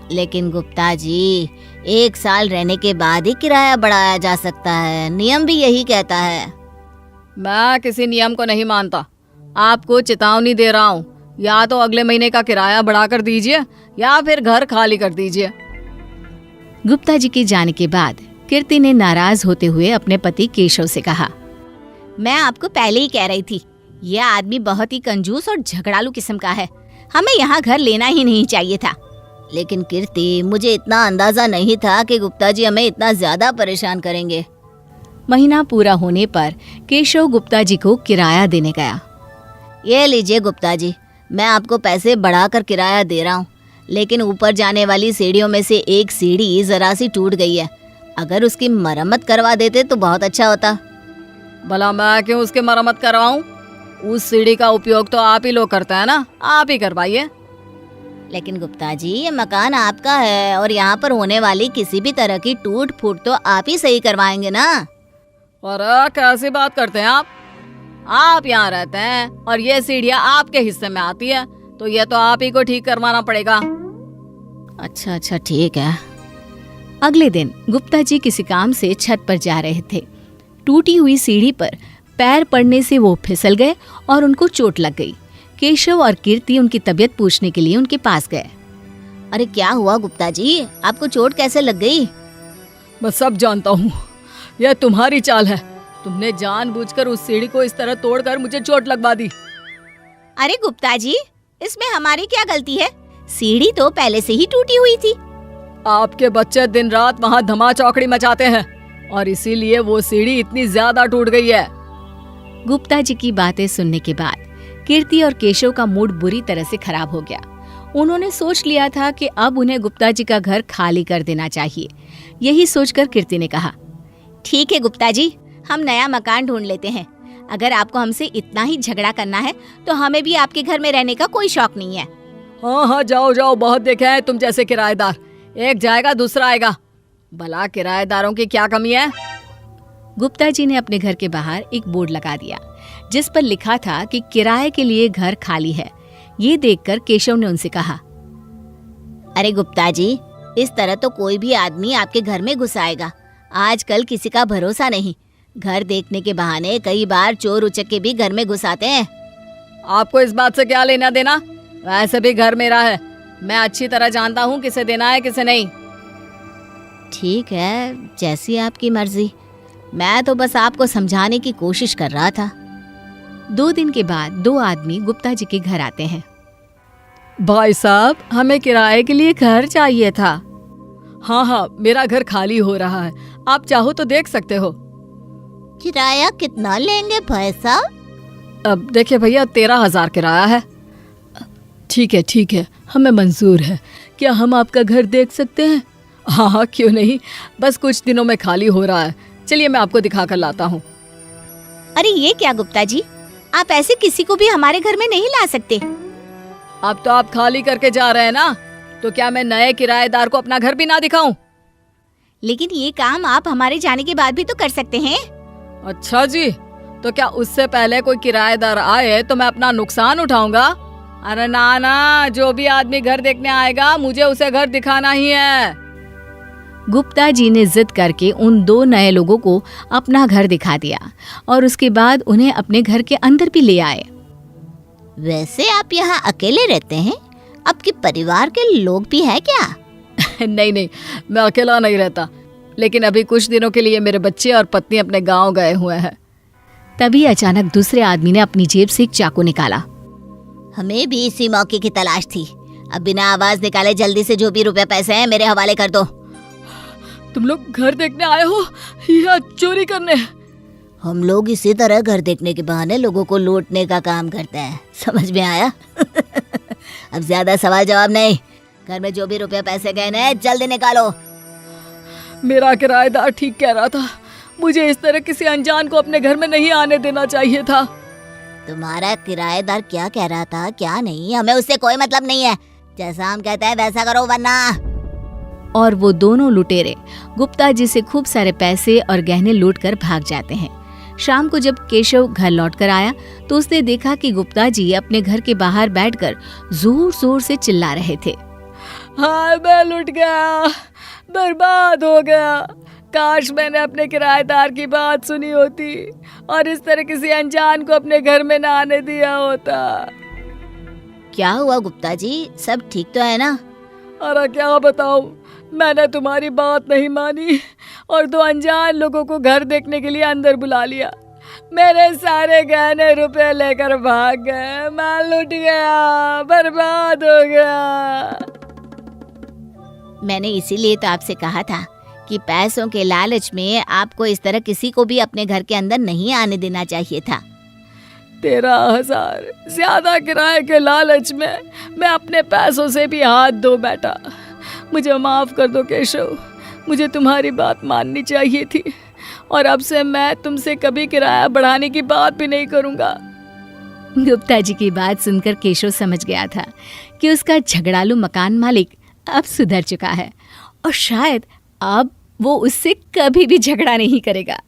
Speaker 2: लेकिन गुप्ता जी, 1 साल रहने के बाद ही किराया बढ़ाया जा सकता है, नियम भी यही कहता है।
Speaker 4: मैं किसी नियम को नहीं मानता, आपको चेतावनी दे रहा हूँ। या तो अगले महीने का किराया बढ़ा कर दीजिए या फिर घर खाली कर दीजिए।
Speaker 6: गुप्ता जी के जाने के बाद कीर्ति ने नाराज होते हुए अपने पति केशव से कहा,
Speaker 2: मैं आपको पहले ही कह रही थी, यह आदमी बहुत ही कंजूस और झगड़ालू किस्म का है, हमें यहाँ घर लेना ही नहीं चाहिए था। लेकिन कीर्ति, मुझे इतना अंदाजा नहीं था कि गुप्ता जी हमें इतना ज्यादा परेशान करेंगे।
Speaker 6: महीना पूरा होने पर केशव गुप्ता जी को किराया देने गया।
Speaker 2: ये लीजिए गुप्ता जी, मैं आपको पैसे बढ़ाकर किराया दे रहा हूँ, लेकिन ऊपर जाने वाली सीढ़ियों में से एक सीढ़ी जरा सी टूट गई है। अगर उसकी मरम्मत करवा देते तो बहुत अच्छा होता।
Speaker 4: भला मैं क्यों उसकी मरम्मत करवाऊं? उस सीढ़ी का उपयोग तो आप ही लोग करते हैं ना, आप ही करवाइए।
Speaker 2: लेकिन गुप्ता जी, ये मकान आपका है और यहाँ पर होने वाली किसी भी तरह की टूट फूट तो आप ही सही करवाएंगे ना।
Speaker 4: अरे कैसी बात करते हैं आप यहाँ रहते हैं और ये सीढ़ियाँ आपके हिस्से में आती है, तो ये तो आप ही को ठीक करवाना पड़ेगा।
Speaker 2: अच्छा ठीक है।
Speaker 6: अगले दिन गुप्ता जी किसी काम से छत पर जा रहे थे। टूटी हुई सीढ़ी पर पैर पड़ने से वो फिसल गए और उनको चोट लग गई। केशव और कीर्ति उनकी तबीयत पूछने के लिए उनके पास गए।
Speaker 2: अरे क्या हुआ गुप्ता जी, आपको चोट कैसे लग गई?
Speaker 4: मैं सब जानता हूँ, यह तुम्हारी चाल है। तुमने जानबूझकर उस सीढ़ी को इस तरह तोड़कर मुझे चोट लगवा दी।
Speaker 2: अरे गुप्ता जी, इसमें हमारी क्या गलती है? सीढ़ी तो पहले से ही टूटी हुई थी।
Speaker 4: आपके बच्चे दिन रात वहाँ धमा चौकड़ी मचाते हैं और इसीलिए वो सीढ़ी इतनी ज्यादा टूट गई है।
Speaker 6: गुप्ता जी की बातें सुनने के बाद कीर्ति और केशव का मूड बुरी तरह से खराब हो गया। उन्होंने सोच लिया था कि अब उन्हें गुप्ता जी का घर खाली कर देना चाहिए। यही सोचकर कीर्ति ने कहा,
Speaker 2: ठीक है गुप्ता जी, हम नया मकान ढूंढ लेते हैं। अगर आपको हमसे इतना ही झगड़ा करना है तो हमें भी आपके घर में रहने का कोई शौक नहीं है।
Speaker 4: हाँ, जाओ, बहुत देखे हैं तुम जैसे किराएदार। एक जाएगा दूसरा आएगा। भला किराएदारों की क्या कमी है?
Speaker 6: गुप्ता जी ने अपने घर के बाहर एक बोर्ड लगा दिया जिस पर लिखा था कि किराए के लिए घर खाली है। ये देखकर केशव ने उनसे कहा,
Speaker 2: अरे गुप्ता जी, इस तरह तो कोई भी आदमी आपके घर में घुस आएगा। आजकल किसी का भरोसा नहीं। घर देखने के बहाने कई बार चोर उचक्के भी घर में घुस आते हैं।
Speaker 4: आपको इस बात से क्या लेना देना? वैसे भी घर मेरा है, मैं अच्छी तरह जानता हूँ किसे देना है किसे नहीं।
Speaker 2: ठीक है, जैसी आपकी मर्जी। मैं तो बस आपको समझाने की कोशिश कर रहा था।
Speaker 6: 2 दिन के बाद 2 आदमी गुप्ता जी के घर आते हैं।
Speaker 4: भाई साहब, हमें किराए के लिए घर चाहिए था। हाँ हाँ, मेरा घर खाली हो रहा है, आप चाहो तो देख सकते हो।
Speaker 3: किराया कितना लेंगे भाई साहब?
Speaker 4: अब देखिए भैया, 13,000 किराया है। ठीक है, हमें मंजूर है। क्या हम आपका घर देख सकते हैं? हाँ हाँ, क्यों नहीं, बस कुछ दिनों में खाली हो रहा है। चलिए मैं आपको दिखा कर लाता हूँ।
Speaker 2: अरे ये क्या गुप्ता जी, आप ऐसे किसी को भी हमारे घर में नहीं ला सकते।
Speaker 4: अब तो आप खाली करके जा रहे हैं ना, तो क्या मैं नए किराएदार को अपना घर भी ना दिखाऊं?
Speaker 2: लेकिन ये काम आप हमारे जाने के बाद भी तो कर सकते हैं।
Speaker 4: अच्छा जी, तो क्या उससे पहले कोई किराएदार आए तो मैं अपना नुकसान उठाऊंगा? अरे ना ना, जो भी आदमी घर देखने आएगा मुझे उसे घर दिखाना ही है।
Speaker 6: गुप्ता जी ने जिद करके उन 2 नए लोगों को अपना घर दिखा दिया और उसके बाद उन्हें अपने घर के अंदर भी ले आए।
Speaker 3: वैसे आप यहाँ अकेले रहते हैं? आपके परिवार के लोग भी हैं क्या?
Speaker 4: नहीं, मैं अकेला नहीं रहता, लेकिन अभी कुछ दिनों के लिए मेरे बच्चे और पत्नी अपने गांव गए हुए हैं।
Speaker 6: तभी अचानक दूसरे आदमी ने अपनी जेब से एक चाकू निकाला।
Speaker 3: हमें भी इसी मौके की तलाश थी। अब बिना आवाज निकाले जल्दी से जो भी रुपए पैसे हैं मेरे हवाले कर दो।
Speaker 4: तुम लोग घर देखने आए हो या चोरी करने?
Speaker 3: हम लोग इसी तरह घर देखने के बहाने लोगों को लूटने का काम करते हैं, समझ में आया? अब ज्यादा सवाल जवाब नहीं, घर में जो भी रुपए पैसे गए ना जल्दी निकालो।
Speaker 4: मेरा किराएदार ठीक कह रहा था, मुझे इस तरह किसी अनजान को अपने घर में नहीं आने देना चाहिए था।
Speaker 3: तुम्हारा किराएदार क्या कह रहा था क्या नहीं, हमें उससे कोई मतलब नहीं है। जैसा हम कहते हैं वैसा करो वरना।
Speaker 6: और वो दोनों लुटेरे गुप्ता जी से खूब सारे पैसे और गहने लूट कर भाग जाते हैं। शाम को जब केशव घर लौट कर आया तो उसने देखा कि गुप्ता जी अपने घर के बाहर बैठकर जोर जोर से चिल्ला रहे थे।
Speaker 4: हाय, मैं लुट गया, बर्बाद हो गया। काश मैंने अपने किराएदार की बात सुनी होती और इस तरह किसी अनजान को अपने घर में ना आने दिया होता।
Speaker 3: क्या हुआ गुप्ता जी, सब ठीक तो है ना?
Speaker 4: अरे क्या बताऊं, मैंने तुम्हारी बात नहीं मानी और 2 अनजान लोगों को घर देखने के लिए अंदर बुला लिया। मेरे सारे गहने रुपए लेकर भाग गए। मैं लुट गया, बर्बाद हो गया।
Speaker 2: मैंने इसीलिए तो आपसे कहा था कि पैसों के लालच में आपको इस तरह किसी को भी अपने घर के अंदर नहीं आने देना चाहिए था।
Speaker 4: 13,000 ज्यादा किराए के लालच में मैं अपने पैसों से भी हाथ धो बैठा। मुझे माफ कर दो केशव, मुझे तुम्हारी बात माननी चाहिए थी और अब से मैं तुमसे कभी किराया बढ़ाने की बात भी नहीं करूंगा।
Speaker 6: गुप्ता जी की बात सुनकर केशव समझ गया था कि उसका झगड़ालू मकान मालिक अब सुधर चुका है और शायद अब वो उससे कभी भी झगड़ा नहीं करेगा।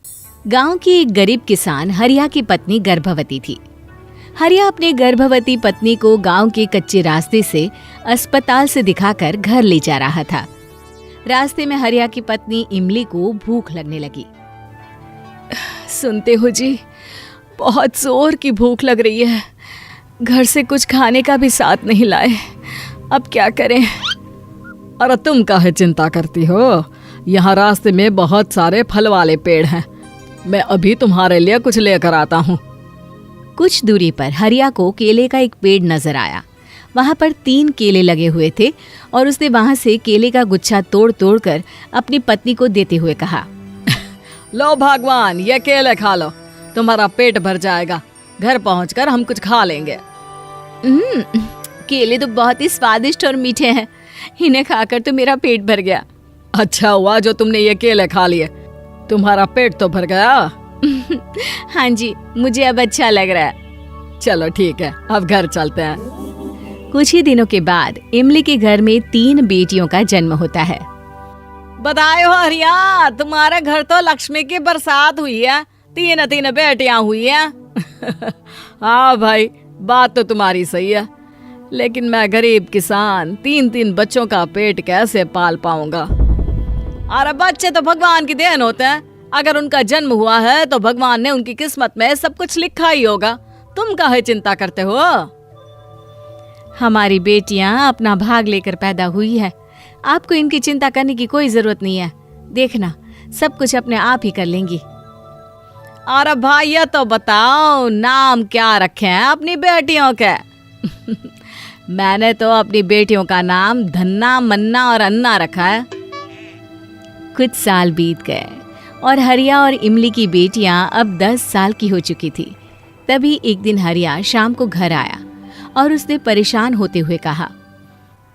Speaker 6: गांव की एक गरीब किसान हरिया की पत्नी गर्भवती थी। हरिया अपने गर्भवती पत्नी को गांव के कच्चे रास्ते से अस्पताल से दिखाकर घर ले जा रहा था। रास्ते में हरिया की पत्नी इमली को भूख लगने लगी।
Speaker 4: सुनते हो जी, बहुत जोर की भूख लग रही है। घर से कुछ खाने का भी साथ नहीं लाए, अब क्या करें? अरे तुम काहे चिंता करती हो, यहाँ रास्ते में बहुत सारे फल वाले पेड़ हैं, मैं अभी तुम्हारे लिए कुछ लेकर आता हूँ।
Speaker 6: कुछ दूरी पर हरिया को केले का एक पेड़ नजर आया। वहां पर 3 केले लगे हुए थे और उसने वहां से केले का गुच्छा तोड़ तोड़ कर अपनी पत्नी को देते हुए कहा,
Speaker 4: लो भगवान, ये केले खा लो, तुम्हारा पेट भर जाएगा। घर पहुंचकर हम कुछ खा लेंगे।
Speaker 6: केले तो बहुत ही स्वादिष्ट और मीठे हैं, इन्हें खाकर तो मेरा पेट भर गया।
Speaker 4: अच्छा हुआ जो तुमने ये केले खा लिए, तुम्हारा पेट तो भर गया।
Speaker 6: हाँ जी, मुझे अब अच्छा लग रहा है।
Speaker 4: चलो ठीक है, अब घर चलते हैं।
Speaker 6: कुछ ही दिनों के बाद इमली के घर में 3 बेटियों का जन्म होता है।
Speaker 4: बधाई हो हरिया, तुम्हारे घर तो लक्ष्मी की बरसात हुई है, 3 बेटियां हुई है। हाँ भाई, बात तो तुम्हारी सही है, लेकिन मैं गरीब किसान 3 बच्चों का पेट कैसे पाल पाऊंगा? अरे बच्चे तो भगवान की देन होते हैं, अगर उनका जन्म हुआ है तो भगवान ने उनकी किस्मत में सब कुछ लिखा ही होगा। तुम काहे चिंता करते हो?
Speaker 6: हमारी बेटियां अपना भाग लेकर पैदा हुई है, आपको इनकी चिंता करने की कोई जरूरत नहीं है। देखना, सब कुछ अपने आप ही कर लेंगी।
Speaker 4: अरे भाई, ये तो बताओ नाम क्या रखे हैं अपनी बेटियों के? मैंने तो अपनी बेटियों का नाम धन्ना, मन्ना और अन्ना रखा है।
Speaker 6: कुछ साल बीत गए और हरिया और इमली की बेटियां अब 10 साल की हो चुकी थी। तभी एक दिन हरिया शाम को घर आया और उसने परेशान होते हुए कहा,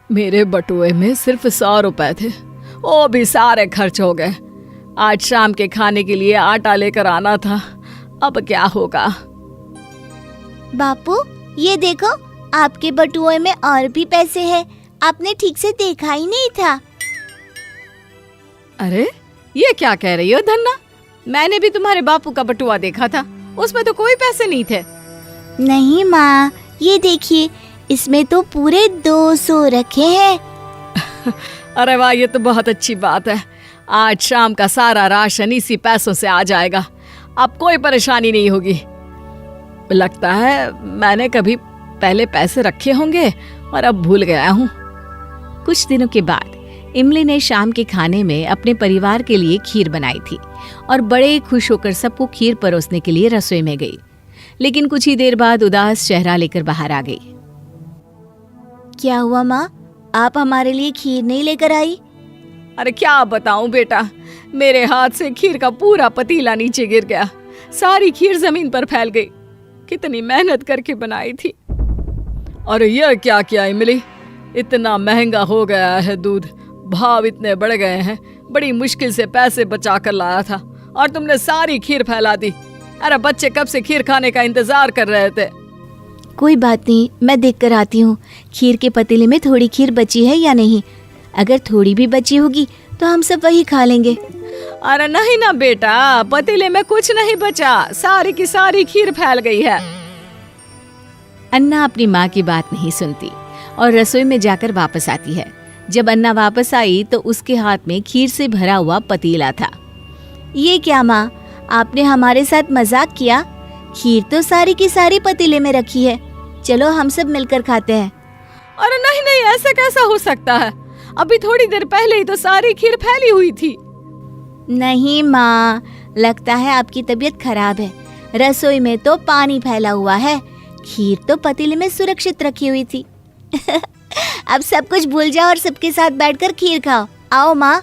Speaker 4: मेरे बटुए में सिर्फ 100 रुपए थे, वो भी सारे खर्च हो गए। आज शाम के खाने के लिए आटा लेकर आना था, अब क्या होगा।
Speaker 5: बापू ये देखो, आपके बटुए में और भी पैसे हैं, आपने ठीक से देखा ही नहीं था।
Speaker 4: अरे ये क्या कह रही हो धन्ना, मैंने भी तुम्हारे बापू का बटुआ देखा था, उसमें तो कोई पैसे नहीं थे।
Speaker 5: नहीं माँ, ये देखिए, इसमें तो पूरे 200 रखे हैं।
Speaker 4: अरे वाह, ये तो बहुत अच्छी बात है। आज शाम का सारा राशन इसी पैसों से आ जाएगा, अब कोई परेशानी नहीं होगी। लगता है मैंने कभी पहले पैसे रखे होंगे और अब भूल गया हूँ।
Speaker 6: कुछ दिनों के बाद इमली ने शाम के खाने में अपने परिवार के लिए खीर बनाई थी और बड़े खुश होकर सबको खीर परोसने के लिए रसोई में गई। लेकिन कुछ ही देर बाद उदास चेहरा लेकर बाहर आ गई।
Speaker 5: क्या हुआ माँ, आप हमारे लिए खीर नहीं लेकर आई?
Speaker 4: अरे क्या बताऊं बेटा, मेरे हाथ से खीर का पूरा पतीला नीचे गिर गया, सारी खीर जमीन पर फैल गई। कितनी मेहनत करके बनाई थी। अरे यह क्या किया इमली, इतना महंगा हो गया है दूध, भाव इतने बढ़ गए हैं, बड़ी मुश्किल से पैसे बचा कर लाया था और तुमने सारी खीर फैला दी। अरे बच्चे कब से खीर खाने का इंतजार कर रहे थे।
Speaker 5: कोई बात नहीं, मैं देख कर आती हूँ खीर के पतीले में थोड़ी खीर बची है या नहीं। अगर थोड़ी भी बची होगी तो हम सब वही खा लेंगे।
Speaker 4: अरे नहीं ना बेटा, पतीले में कुछ नहीं बचा, सारी की सारी खीर फैल गई है।
Speaker 6: अन्ना अपनी माँ की बात नहीं सुनती और रसोई में जाकर वापस आती है। जब अन्ना वापस आई तो उसके हाथ में खीर से भरा हुआ पतीला था।
Speaker 5: ये क्या माँ, आपने हमारे साथ मजाक किया? खीर तो सारी की सारी पतीले में रखी है, चलो हम सब मिलकर खाते हैं।
Speaker 4: अरे नहीं नहीं, ऐसा कैसा हो सकता है, अभी थोड़ी देर पहले ही तो सारी खीर फैली हुई थी।
Speaker 5: नहीं माँ, लगता है आपकी तबीयत खराब है, रसोई में तो पानी फैला हुआ है, खीर तो पतीले में सुरक्षित रखी हुई थी। अब सब कुछ भूल जाओ और सबके साथ बैठकर खीर खाओ। आओ माँ।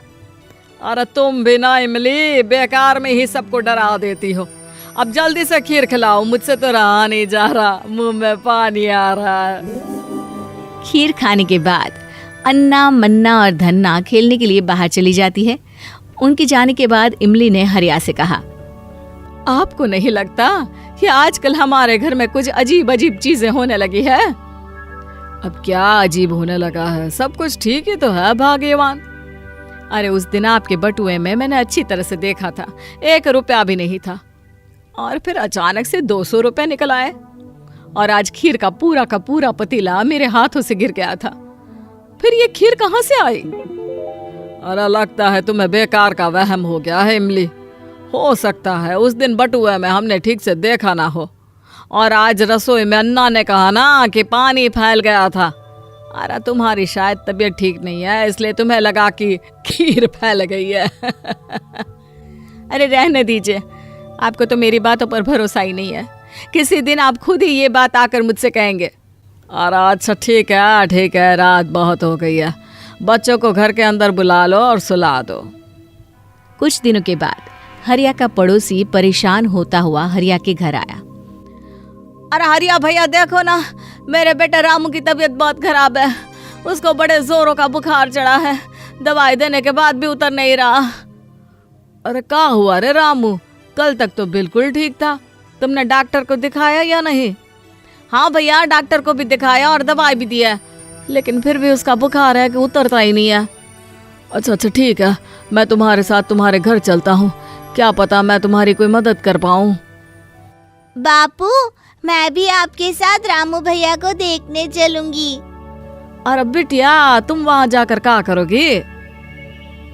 Speaker 4: अरे तुम भी ना इमली, बेकार में ही सबको डरा देती हो। अब जल्दी से खीर खिलाओ, मुझसे तो रहा नहीं जा रहा, मुंह में पानी आ रहा है।
Speaker 6: खीर खाने के बाद अन्ना, मन्ना और धन्ना खेलने के लिए बाहर चली जाती है। उनके जाने के बाद इमली ने हरिया से कहा,
Speaker 4: आपको नहीं लगता कि आजकल हमारे घर में कुछ अजीब अजीब चीजें होने लगी है? अब क्या अजीब होने लगा है, सब कुछ ठीक ही तो है भाग्यवान। अरे उस दिन आपके बटुए में मैंने अच्छी तरह से देखा था, 1 रुपया भी नहीं था, और फिर अचानक से 200 रुपए निकल आए, और आज खीर का पूरा पतीला मेरे हाथों से गिर गया था। फिर ये खीर कहाँ से आई? अरे लगता है तुम्हें बेकार का वहम हो गया है इमली। हो सकता है उस दिन बटुए में हमने ठीक से देखा ना हो, और आज रसोई में अन्ना ने कहा ना कि पानी फैल गया था। अरे तुम्हारी शायद तबीयत ठीक नहीं है, इसलिए तुम्हें लगा कि खीर फैल गई है। अरे रहने दीजिए, आपको तो मेरी बातों पर भरोसा ही नहीं है। किसी दिन आप खुद ही ये बात आकर मुझसे कहेंगे। और अच्छा ठीक है, रात बहुत हो गई है, बच्चों को घर के अंदर बुला लो और सुला दो।
Speaker 6: कुछ दिनों के बाद हरिया का पड़ोसी परेशान होता हुआ हरिया के घर आया।
Speaker 4: अरे हरिया भैया देखो ना, मेरे बेटे रामू की तबीयत बहुत खराब है, उसको बड़े जोरों का बुखार चढ़ा है, दवाई देने के बाद भी उतर नहीं रहा। अरे क्या हुआ रे रामू, कल तक तो बिल्कुल ठीक था, तुमने डॉक्टर को दिखाया या नहीं? हाँ भैया, डॉक्टर को भी दिखाया और दवाई भी दी है, लेकिन फिर भी उसका बुखार है कि उतरता ही नहीं है। अच्छा ठीक है, मैं तुम्हारे साथ तुम्हारे घर चलता हूँ, क्या पता मैं तुम्हारी कोई मदद कर पाऊँ।
Speaker 5: बापू, मैं भी आपके साथ रामू भैया को देखने चलूंगी।
Speaker 4: अरे बिटिया, तुम वहाँ जाकर क्या करोगी?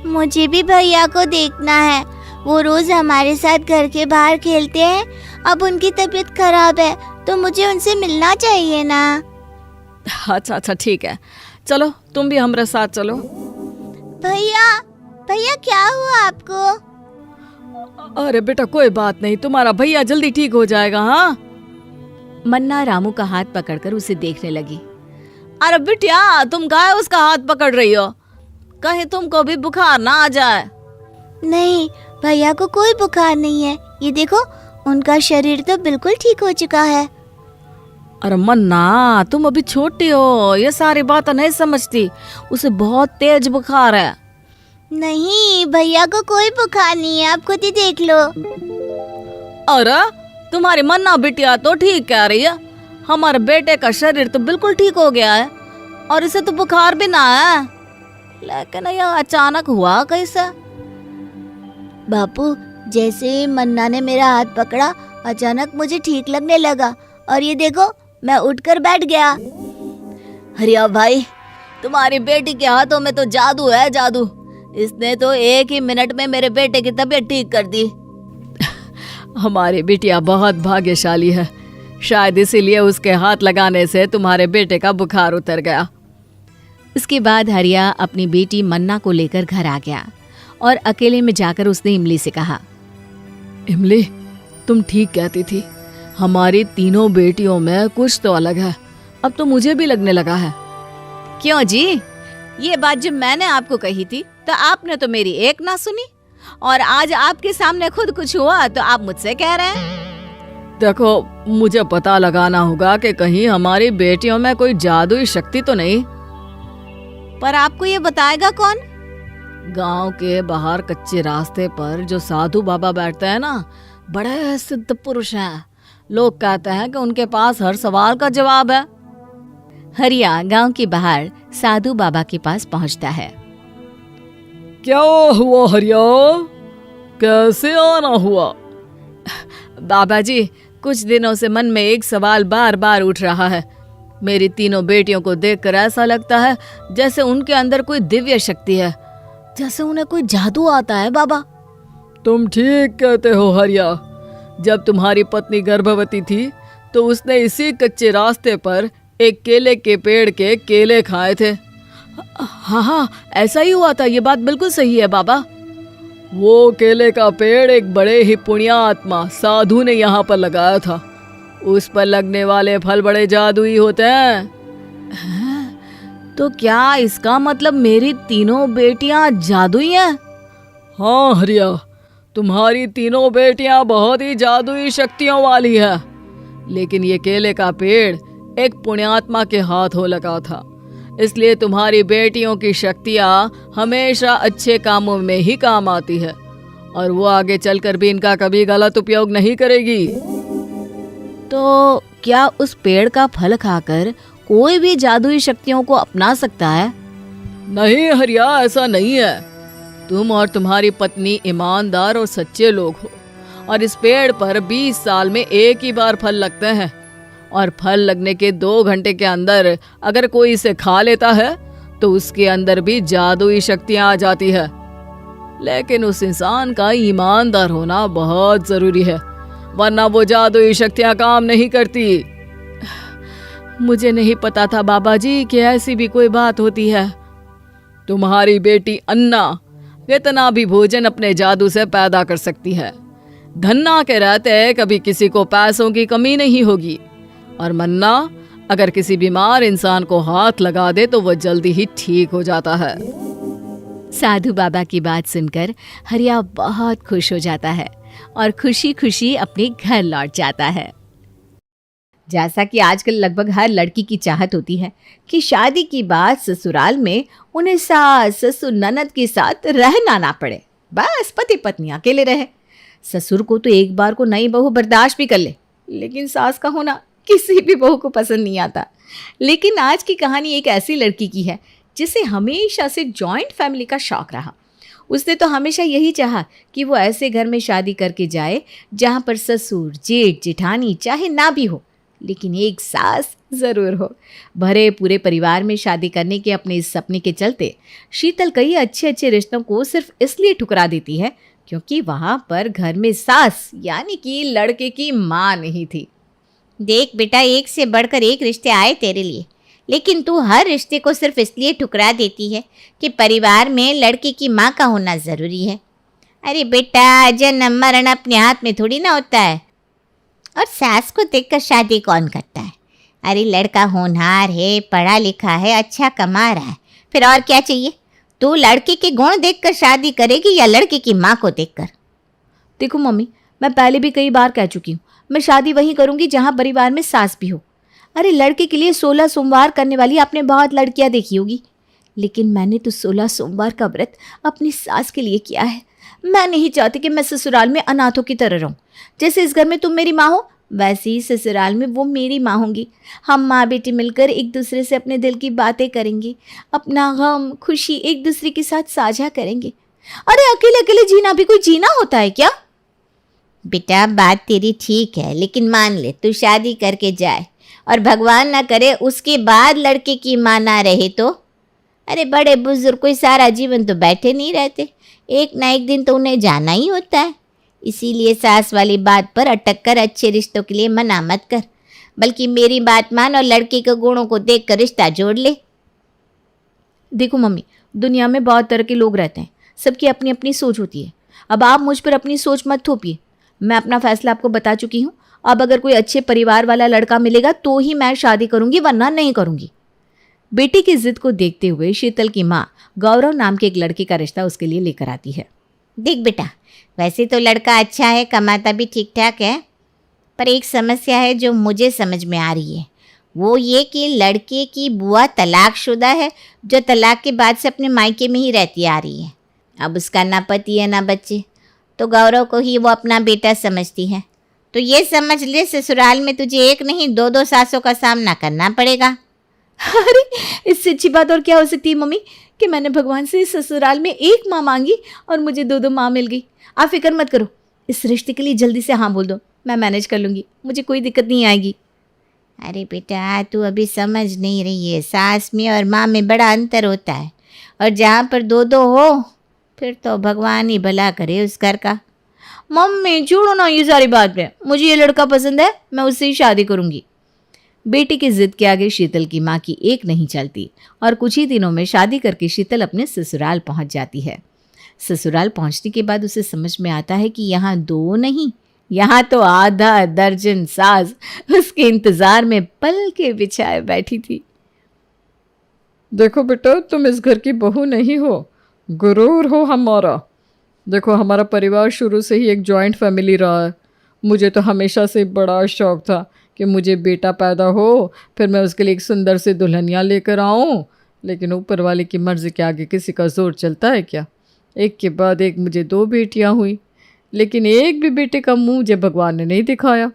Speaker 5: मुझे भी भैया को देखना है, वो रोज हमारे साथ घर के बाहर खेलते हैं, अब उनकी तबीयत खराब है तो मुझे उनसे मिलना चाहिए ना।
Speaker 4: अच्छा ठीक है, चलो तुम भी हमारे साथ चलो।
Speaker 5: भैया क्या हुआ आपको?
Speaker 4: अरे बेटा कोई बात नहीं, तुम्हारा भैया जल्दी ठीक हो जाएगा। हाँ,
Speaker 6: मन्ना रामू का हाथ पकड़कर उसे देखने लगी।
Speaker 4: अरे बिटिया, तुम काहे उसका हाथ पकड़ रही हो, कहीं तुमको भी बुखार ना आ जाए।
Speaker 5: नहीं, भैया को कोई बुखार नहीं है। ये देखो, उनका शरीर तो बिल्कुल ठीक हो चुका है।
Speaker 4: अरे मन्ना, तुम अभी छोटी हो, ये सारी बात नहीं समझती। उसे बहुत तेज बुखार है।
Speaker 5: नहीं, भैया को कोई बुखार नहीं है, आप खुद ही देख लो।
Speaker 4: अरे तुम्हारी मन्ना बिटिया तो ठीक कह रही है। हमारे बेटे का शरीर तो बिल्कुल ठीक हो गया है और इसे तो बुखार भी ना है, लेकिन यह अचानक हुआ कैसे?
Speaker 5: बापू, जैसे ही मन्ना ने मेरा हाथ पकड़ा, अचानक मुझे ठीक लगने लगा और ये देखो, मैं उठकर बैठ गया।
Speaker 3: हरिया भाई, तुम्हारी बेटी के हाथों में तो जादू है, जादू। इसने तो 1 ही मिनट में मेरे बेटे की तबीयत ठीक कर दी।
Speaker 4: हमारी बिटिया बहुत भाग्यशाली है, शायद इसीलिए उसके हाथ लगाने से तुम्हारे बेटे का बुखार उतर गया।
Speaker 6: इसके बाद हरिया अपनी बेटी मन्ना को लेकर घर आ गया और अकेले में जाकर उसने इमली से कहा,
Speaker 4: इमली, तुम ठीक कहती थी, हमारी तीनों बेटियों में कुछ तो अलग है। अब तो मुझे भी लगने लगा है।
Speaker 6: क्यों जी? ये बात जब मैंने आपको कही थी तो आपने तो मेरी एक ना सुनी, और आज आपके सामने खुद कुछ हुआ तो आप मुझसे कह रहे हैं।
Speaker 4: देखो, मुझे पता लगाना होगा कि कहीं हमारी बेटियों में कोई जादुई शक्ति तो नहीं।
Speaker 6: पर आपको ये बताएगा कौन?
Speaker 4: गांव के बाहर कच्चे रास्ते पर जो साधु बाबा बैठते हैं ना, बड़े सिद्ध पुरुष हैं। लोग कहते हैं कि उनके पास हर सवाल का जवाब है।
Speaker 6: हरिया गांव के बाहर साधु बाबा के पास पहुंचता है।
Speaker 4: क्या हुआ हरिया, कैसे आना हुआ? बाबा जी, कुछ दिनों से मन में एक सवाल बार बार उठ रहा है। मेरी तीनों बेटियों को देखकर ऐसा लगता है जैसे उनके अंदर कोई दिव्य शक्ति है, जैसे उन्हें कोई जादू आता है। बाबा, तुम ठीक कहते हो हरिया। जब तुम्हारी पत्नी गर्भवती थी तो उसने इसी कच्चे रास्ते पर एक केले के पेड़ के केले खाए थे। हाँ हाँ, ऐसा ही हुआ था, ये बात बिल्कुल सही है बाबा। वो केले का पेड़ एक बड़े ही पुण्यात्मा साधु ने यहाँ पर लगाया था। उस पर लगने वाले फल बड़े जादुई होते हैं। तो क्या इसका मतलब मेरी तीनों बेटियां जादुई हैं? हाँ हरिया, तुम्हारी तीनों बेटियां बहुत ही जादुई शक्तियों वाली है। लेकिन ये केले का पेड़ एक पुण्यात्मा के हाथों लगा था, इसलिए तुम्हारी बेटियों की शक्तियां हमेशा अच्छे कामों में ही काम आती है और वो आगे चलकर भी इनका कभी गलत उपयोग नहीं करेगी। तो क्या उस पेड़ का फल खाकर कोई भी जादुई शक्तियों को अपना सकता है? नहीं हरिया, ऐसा नहीं है। तुम और तुम्हारी पत्नी ईमानदार और सच्चे लोग हो और इस पेड़ पर 20 साल में एक ही बार फल लगते हैं और फल लगने के 2 घंटे के अंदर अगर कोई इसे खा लेता है तो उसके अंदर भी जादुई शक्तियां आ जाती है। लेकिन उस इंसान का ईमानदार होना बहुत जरूरी है, वरना वो जादुई शक्तियां काम नहीं करती। मुझे नहीं पता था बाबा जी कि ऐसी भी कोई बात होती है। तुम्हारी बेटी अन्ना कितना भी भोजन अपने जादू से पैदा कर सकती है। धन्ना के रहते कभी किसी को पैसों की कमी नहीं होगी। और मन्ना अगर किसी बीमार इंसान को हाथ लगा दे तो वो जल्दी ही ठीक हो जाता है।
Speaker 6: साधु बाबा की बात सुनकर हरिया बहुत खुश हो जाता है और खुशी खुशी अपने घर लौट जाता है। जैसा कि आजकल लगभग हर लड़की की चाहत होती है कि शादी की बाद ससुराल में उन्हें सास ससुर ननद के साथ रहना ना पड़े, बस पति पत्नी अकेले रहे। ससुर को तो एक बार को नई बहू बर्दाश्त भी कर ले, लेकिन सास का होना किसी भी बहू को पसंद नहीं आता। लेकिन आज की कहानी एक ऐसी लड़की की है जिसे हमेशा से जॉइंट फैमिली का शौक रहा। उसने तो हमेशा यही चाहा कि वो ऐसे घर में शादी करके जाए जहाँ पर ससुर जेठ जेठानी चाहे ना भी हो, लेकिन एक सास ज़रूर हो। भरे पूरे परिवार में शादी करने के अपने इस सपने के चलते शीतल कई अच्छे अच्छे रिश्तों को सिर्फ इसलिए ठुकरा देती है क्योंकि वहाँ पर घर में सास यानी कि लड़के की माँ नहीं थी।
Speaker 2: देख बेटा, एक से बढ़कर एक रिश्ते आए तेरे लिए, लेकिन तू हर रिश्ते को सिर्फ इसलिए ठुकरा देती है कि परिवार में लड़के की माँ का होना ज़रूरी है। अरे बेटा, जन्म मरण अपने हाथ में थोड़ी ना होता है, और सास को देखकर शादी कौन करता है। अरे लड़का होनहार है, पढ़ा लिखा है, अच्छा कमा रहा है, फिर और क्या चाहिए। तू लड़के के गुण देखकर शादी करेगी या लड़के की माँ को देखकर?
Speaker 6: देखो मम्मी, मैं पहले भी कई बार कह चुकी हूँ, मैं शादी वहीं करूंगी जहाँ परिवार में सास भी हो। अरे लड़के के लिए 16 सोमवार करने वाली आपने बहुत लड़कियां देखी होगी, लेकिन मैंने तो 16 सोमवार का व्रत अपनी सास के लिए किया है। मैं नहीं चाहती कि मैं ससुराल में अनाथों की तरह रहूं। जैसे इस घर में तुम मेरी माँ हो, वैसे ही ससुराल में वो मेरी माँ होंगी। हम माँ बेटी मिलकर एक दूसरे से अपने दिल की बातें करेंगे, अपना गम खुशी एक दूसरे के साथ साझा करेंगे। अरे अकेले अकेले जीना भी कोई जीना होता है क्या?
Speaker 2: बेटा बात तेरी ठीक है, लेकिन मान ले तू शादी करके जाए और भगवान ना करे उसके बाद लड़के की माँ ना रहे तो? अरे बड़े बुजुर्ग कोई सारा जीवन तो बैठे नहीं रहते, एक ना एक दिन तो उन्हें जाना ही होता है। इसीलिए सास वाली बात पर अटक कर अच्छे रिश्तों के लिए मना मत कर, बल्कि मेरी बात मान और लड़के के गुणों को देख कर रिश्ता जोड़ ले।
Speaker 6: देखो मम्मी, दुनिया में बहुत तरह के लोग रहते हैं, सबकी अपनी अपनी सोच होती है। अब आप मुझ पर अपनी सोच मत थोपिए। मैं अपना फैसला आपको बता चुकी हूँ। अब अगर कोई अच्छे परिवार वाला लड़का मिलेगा तो ही मैं शादी करूंगी, वरना नहीं करूंगी। बेटी की जिद को देखते हुए शीतल की माँ गौरव नाम के एक लड़के का रिश्ता उसके लिए लेकर आती है।
Speaker 2: देख बेटा, वैसे तो लड़का अच्छा है, कमाता भी ठीक ठाक है, पर एक समस्या है जो मुझे समझ में आ रही है। वो ये कि लड़के की बुआ तलाकशुदा है, जो तलाक के बाद से अपने मायके में ही रहती आ रही है। अब उसका ना पति है ना बच्चे, तो गौरव को ही वो अपना बेटा समझती है। तो ये समझ ले ससुराल में तुझे एक नहीं दो दो सासों का सामना करना पड़ेगा।
Speaker 6: अरे इससे अच्छी बात और क्या हो सकती है मम्मी, कि मैंने भगवान से इस ससुराल में एक माँ मांगी और मुझे 2-2 माँ मिल गई। आप फिक्र मत करो, इस रिश्ते के लिए जल्दी से हाँ बोल दो, मैं मैनेज कर लूँगी, मुझे कोई दिक्कत नहीं आएगी।
Speaker 2: अरे बेटा तू अभी समझ नहीं रही है, सास में और माँ में बड़ा अंतर होता है, और जहाँ पर 2-2 हो फिर तो भगवान ही भला करे उस घर का।
Speaker 6: मम्मी छोड़ो ना ये सारी बात है, मुझे ये लड़का पसंद है, मैं उससे ही शादी करूंगी। बेटी की जिद के आगे शीतल की माँ की एक नहीं चलती और कुछ ही दिनों में शादी करके शीतल अपने ससुराल पहुंच जाती है। ससुराल पहुंचने के बाद उसे समझ में आता है कि यहाँ 2 नहीं, यहाँ तो आधा दर्जन सास उसके इंतजार में पल के बिछाए बैठी थी।
Speaker 4: देखो बेटा, तुम इस घर की बहू नहीं हो, गुरूर हो हमारा। देखो हमारा परिवार शुरू से ही एक जॉइंट फैमिली रहा है। मुझे तो हमेशा से बड़ा शौक था कि मुझे बेटा पैदा हो, फिर मैं उसके लिए एक सुंदर सी दुल्हनिया लेकर आऊं। लेकिन ऊपर वाले की मर्जी के आगे किसी का जोर चलता है क्या? एक के बाद एक मुझे 2 बेटियां हुई, लेकिन एक भी बेटे का मुंह मुझे भगवान ने नहीं दिखाया।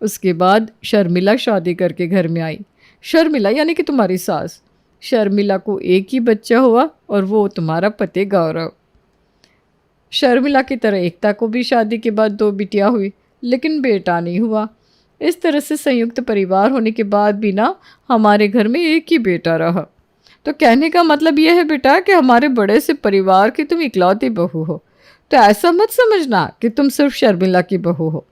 Speaker 4: उसके बाद शर्मिला शादी करके घर में आई। शर्मिला यानी कि तुम्हारी सास। शर्मिला को एक ही बच्चा हुआ और वो तुम्हारा पति गौरव। शर्मिला की तरह एकता को भी शादी के बाद 2 बिटियां हुई, लेकिन बेटा नहीं हुआ। इस तरह से संयुक्त परिवार होने के बाद भी ना हमारे घर में एक ही बेटा रहा। तो कहने का मतलब यह है बेटा कि हमारे बड़े से परिवार की तुम इकलौती बहू हो। तो ऐसा मत समझना कि तुम सिर्फ शर्मिला की बहू हो।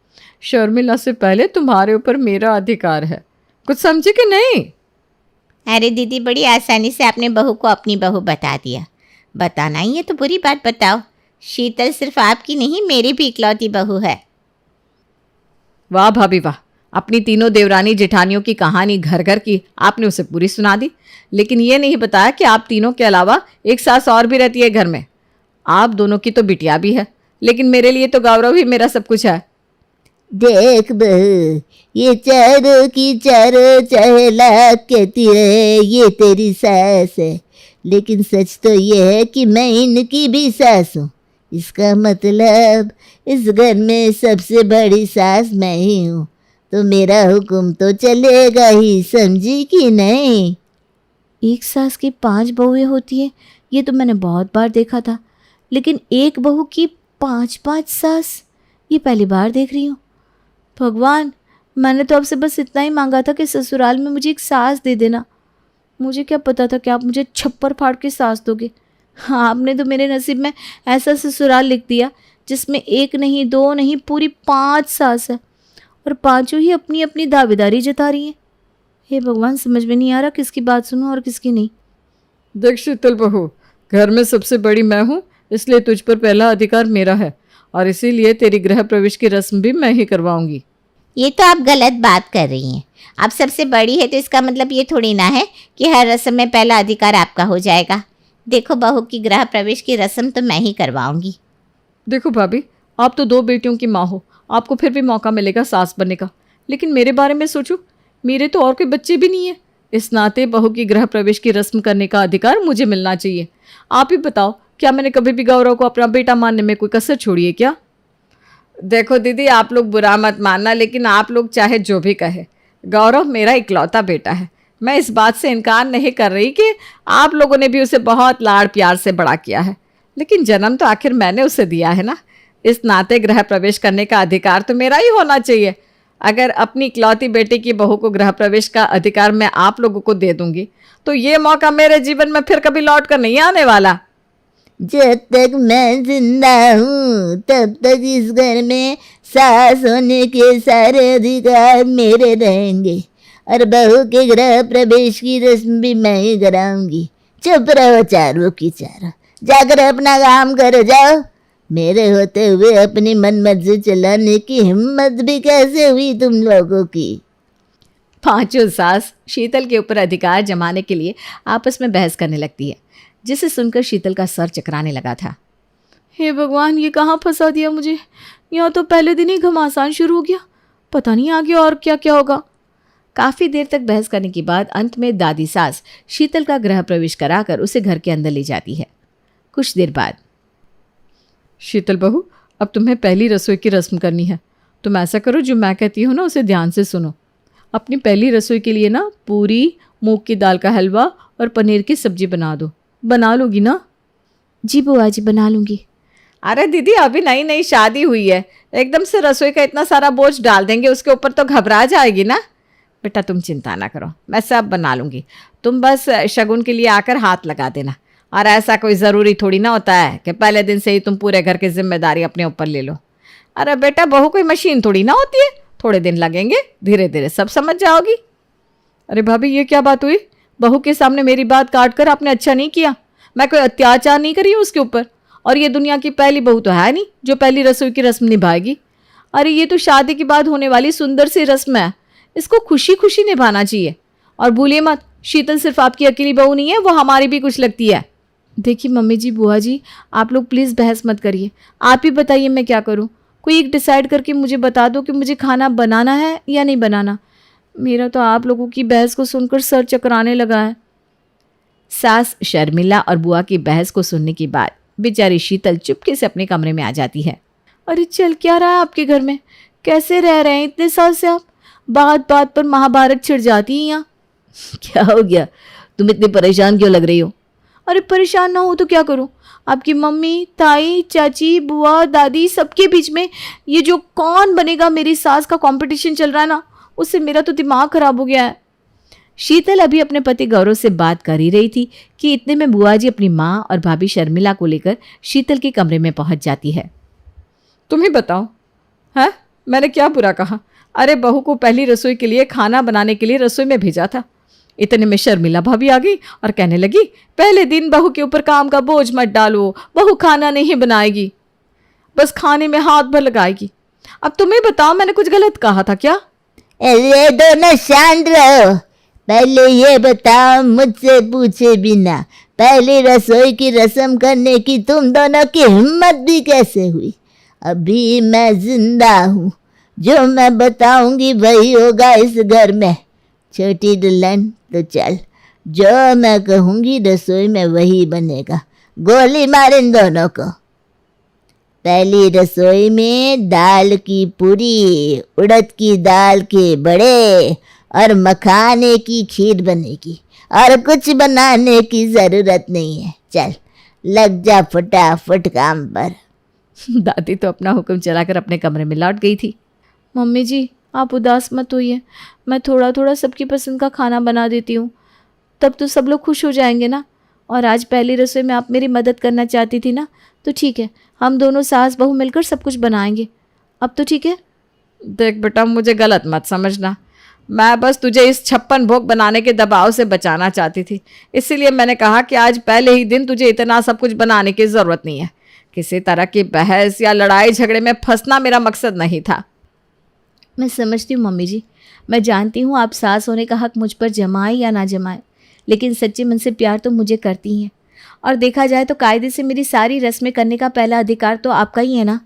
Speaker 4: शर्मिला से पहले तुम्हारे ऊपर मेरा अधिकार है। कुछ समझे कि नहीं?
Speaker 2: अरे दीदी, बड़ी आसानी से आपने बहू को अपनी बहू बता दिया। बताना ही है तो बुरी बात बताओ। शीतल सिर्फ आपकी नहीं, मेरी भी इकलौती बहू है।
Speaker 6: वाह भाभी वाह, अपनी तीनों देवरानी जेठानियों की कहानी घर घर की आपने उसे पूरी सुना दी। लेकिन ये नहीं बताया कि आप तीनों के अलावा एक सास और भी रहती है घर में। आप दोनों की तो बिटिया भी है, लेकिन मेरे लिए तो गौरव ही मेरा सब कुछ है।
Speaker 3: देख बहू, ये चारों की चारों चहला कहती है ये तेरी सास है, लेकिन सच तो ये है कि मैं इनकी भी सास हूँ। इसका मतलब इस घर में सबसे बड़ी सास मैं ही हूँ, तो मेरा हुक्म तो चलेगा ही, समझी कि नहीं?
Speaker 6: एक सास की 5 बहुएं होती है, ये तो मैंने बहुत बार देखा था, लेकिन एक बहू की 5-5 सास, ये पहली बार देख रही हूँ। भगवान, मैंने तो आपसे बस इतना ही मांगा था कि ससुराल में मुझे एक सास दे देना। मुझे क्या पता था कि आप मुझे छप्पर फाड़ के सास दोगे। हाँ, आपने तो मेरे नसीब में ऐसा ससुराल लिख दिया जिसमें 1 नहीं 2 नहीं पूरी 5 सास है, और 5 ही अपनी अपनी दावेदारी जता रही हैं। हे भगवान, समझ में नहीं आ रहा किसकी बात सुनूं और किसकी नहीं।
Speaker 4: देख शीतल बहू, घर में सबसे बड़ी मैं हूँ, इसलिए तुझ पर पहला अधिकार मेरा है, और इसीलिए तेरी गृह प्रवेश की रस्म भी मैं ही करवाऊंगी।
Speaker 2: ये तो आप गलत बात कर रही हैं। आप सबसे बड़ी है तो इसका मतलब ये थोड़ी ना है कि हर रस्म में पहला अधिकार आपका हो जाएगा। देखो बहू की गृह प्रवेश की रस्म तो मैं ही करवाऊंगी।
Speaker 4: देखो भाभी, आप तो 2 बेटियों की माँ हो, आपको फिर भी मौका मिलेगा सास बनने का, लेकिन मेरे बारे में सोचो, मेरे तो और कोई बच्चे भी नहीं है। इस नाते बहू की गृह प्रवेश की रस्म करने का अधिकार मुझे मिलना चाहिए। आप ही बताओ, क्या मैंने कभी भी गौरव को अपना बेटा मानने में कोई कसर छोड़ी है क्या? देखो दीदी, आप लोग बुरा मत मानना, लेकिन आप लोग चाहे जो भी कहे, गौरव मेरा इकलौता बेटा है। मैं इस बात से इनकार नहीं कर रही कि आप लोगों ने भी उसे बहुत लाड़ प्यार से बड़ा किया है, लेकिन जन्म तो आखिर मैंने उसे दिया है ना। इस नाते गृह प्रवेश करने का अधिकार तो मेरा ही होना चाहिए। अगर अपनी इकलौती बेटी की बहू को गृह प्रवेश का अधिकार मैं आप लोगों को दे दूंगी तो ये मौका मेरे जीवन में फिर कभी लौट कर नहीं आने वाला।
Speaker 3: जब तक मैं जिंदा हूँ तब तक इस घर में सास होने के सारे अधिकार मेरे रहेंगे और बहू के गृह प्रवेश की रस्म भी मैं ही कराऊंगी। चुप रहो चारों की चारों, जाकर अपना काम करो जाओ। मेरे होते हुए अपनी मन मर्जी चलाने की हिम्मत भी कैसे हुई तुम लोगों की?
Speaker 6: पांचों सास शीतल के ऊपर अधिकार जमाने के लिए आपस में बहस करने लगती है, जिसे सुनकर शीतल का सर चकराने लगा था।
Speaker 5: हे भगवान, ये कहाँ फंसा दिया मुझे। यहाँ तो पहले दिन ही घमासान शुरू हो गया, पता नहीं आगे और क्या क्या होगा।
Speaker 6: काफी देर तक बहस करने के बाद अंत में दादी सास शीतल का गृह प्रवेश कराकर उसे घर के अंदर ले जाती है। कुछ देर बाद,
Speaker 4: शीतल बहू, अब तुम्हें पहली रसोई की रस्म करनी है। तुम ऐसा करो, जो मैं कहती हूँ ना उसे ध्यान से सुनो। अपनी पहली रसोई के लिए ना पूरी, मूंग की दाल का हलवा और पनीर की सब्जी बना दो। बना लोगी ना?
Speaker 5: जी बुआ जी, बना लूंगी।
Speaker 4: अरे दीदी, अभी नई नई शादी हुई है, एकदम से रसोई का इतना सारा बोझ डाल देंगे उसके ऊपर तो घबरा जाएगी ना। बेटा तुम चिंता ना करो, मैं सब बना लूँगी। तुम बस शगुन के लिए आकर हाथ लगा देना। और ऐसा कोई ज़रूरी थोड़ी ना होता है कि पहले दिन से ही तुम पूरे घर की जिम्मेदारी अपने ऊपर ले लो। अरे बेटा, बहू कोई मशीन थोड़ी ना होती है, थोड़े दिन लगेंगे, धीरे धीरे सब समझ जाओगी। अरे भाभी, ये क्या बात हुई? बहू के सामने मेरी बात काट कर आपने अच्छा नहीं किया। मैं कोई अत्याचार नहीं करी हूँ उसके ऊपर, और ये दुनिया की पहली बहू तो है नहीं जो पहली रसोई की रस्म निभाएगी। अरे ये तो शादी के बाद होने वाली सुंदर सी रस्म है, इसको खुशी खुशी निभाना चाहिए। और भूलिए मत, शीतल सिर्फ आपकी अकेली बहू नहीं है, वो हमारी भी कुछ लगती है।
Speaker 5: देखिए मम्मी जी, बुआ जी, आप लोग प्लीज़ बहस मत करिए। आप ही बताइए मैं क्या करूं? कोई एक डिसाइड करके मुझे बता दो कि मुझे खाना बनाना है या नहीं बनाना। मेरा तो आप लोगों की बहस को सुनकर सर चकराने लगा है।
Speaker 6: सास शर्मिला और बुआ की बहस को सुनने के बाद बेचारी शीतल चुपके से अपने कमरे में आ जाती है।
Speaker 5: अरे चल क्या रहा है आपके घर में? कैसे रह रहे हैं इतने साल से आप? बात बात पर महाभारत छिड़ जाती है यहाँ।
Speaker 3: क्या हो गया? तुम इतनी परेशान क्यों लग रही हो?
Speaker 5: अरे परेशान ना हो तो क्या करूं? आपकी मम्मी, ताई, चाची, बुआ, दादी, सबके बीच में ये जो कौन बनेगा मेरी सास का कंपटीशन चल रहा है ना, उससे मेरा तो दिमाग खराब हो गया है।
Speaker 6: शीतल अभी अपने पति गौरव से बात कर ही रही थी कि इतने में बुआ जी अपनी माँ और भाभी शर्मिला को लेकर शीतल के कमरे में पहुंच जाती है।
Speaker 4: तुम ही बताओ, है मैंने क्या बुरा कहा? अरे बहू को पहली रसोई के लिए खाना बनाने के लिए रसोई में भेजा था। इतने में शर्मिला भाभी आ गई और कहने लगी, पहले दिन बहू के ऊपर काम का बोझ मत डालो, बहू खाना नहीं बनाएगी, बस खाने में हाथ भर लगाएगी। अब तुम्हें बताओ, मैंने कुछ गलत कहा था क्या?
Speaker 3: अरे दोनों शांत रहो। पहले ये बताओ, मुझसे पूछे बिना पहली रसोई की रस्म करने की तुम दोनों की हिम्मत भी कैसे हुई? अभी मैं जिंदा हूँ, जो मैं बताऊंगी वही होगा इस घर में। छोटी दुल्हन, तो चल, जो मैं कहूंगी रसोई में वही बनेगा। गोली मार इन दोनों को। पहली रसोई में दाल की पूरी, उड़द की दाल के बड़े और मखाने की खीर बनेगी, और कुछ बनाने की जरूरत नहीं है। चल लग जा फटाफट काम पर।
Speaker 6: दादी तो अपना हुक्म चलाकर अपने कमरे में लौट गई थी।
Speaker 5: मम्मी जी, आप उदास मत होइए, मैं थोड़ा थोड़ा सबकी पसंद का खाना बना देती हूँ, तब तो सब लोग खुश हो जाएंगे ना। और आज पहली रसोई में आप मेरी मदद करना चाहती थी ना, तो ठीक है, हम दोनों सास बहू मिलकर सब कुछ बनाएंगे। अब तो ठीक है?
Speaker 4: देख बेटा, मुझे गलत मत समझना, मैं बस तुझे इस 56 भोग बनाने के दबाव से बचाना चाहती थी। इसीलिए मैंने कहा कि आज पहले ही दिन तुझे इतना सब कुछ बनाने की ज़रूरत नहीं है। किसी तरह की बहस या लड़ाई झगड़े में फंसना मेरा मकसद नहीं था।
Speaker 5: मैं समझती हूँ मम्मी जी, मैं जानती हूँ आप सास होने का हक मुझ पर जमाए या ना जमाए, लेकिन सच्चे मन से प्यार तो मुझे करती हैं।
Speaker 6: और देखा जाए तो कायदे से मेरी सारी रस्में करने का पहला अधिकार तो आपका ही है ना।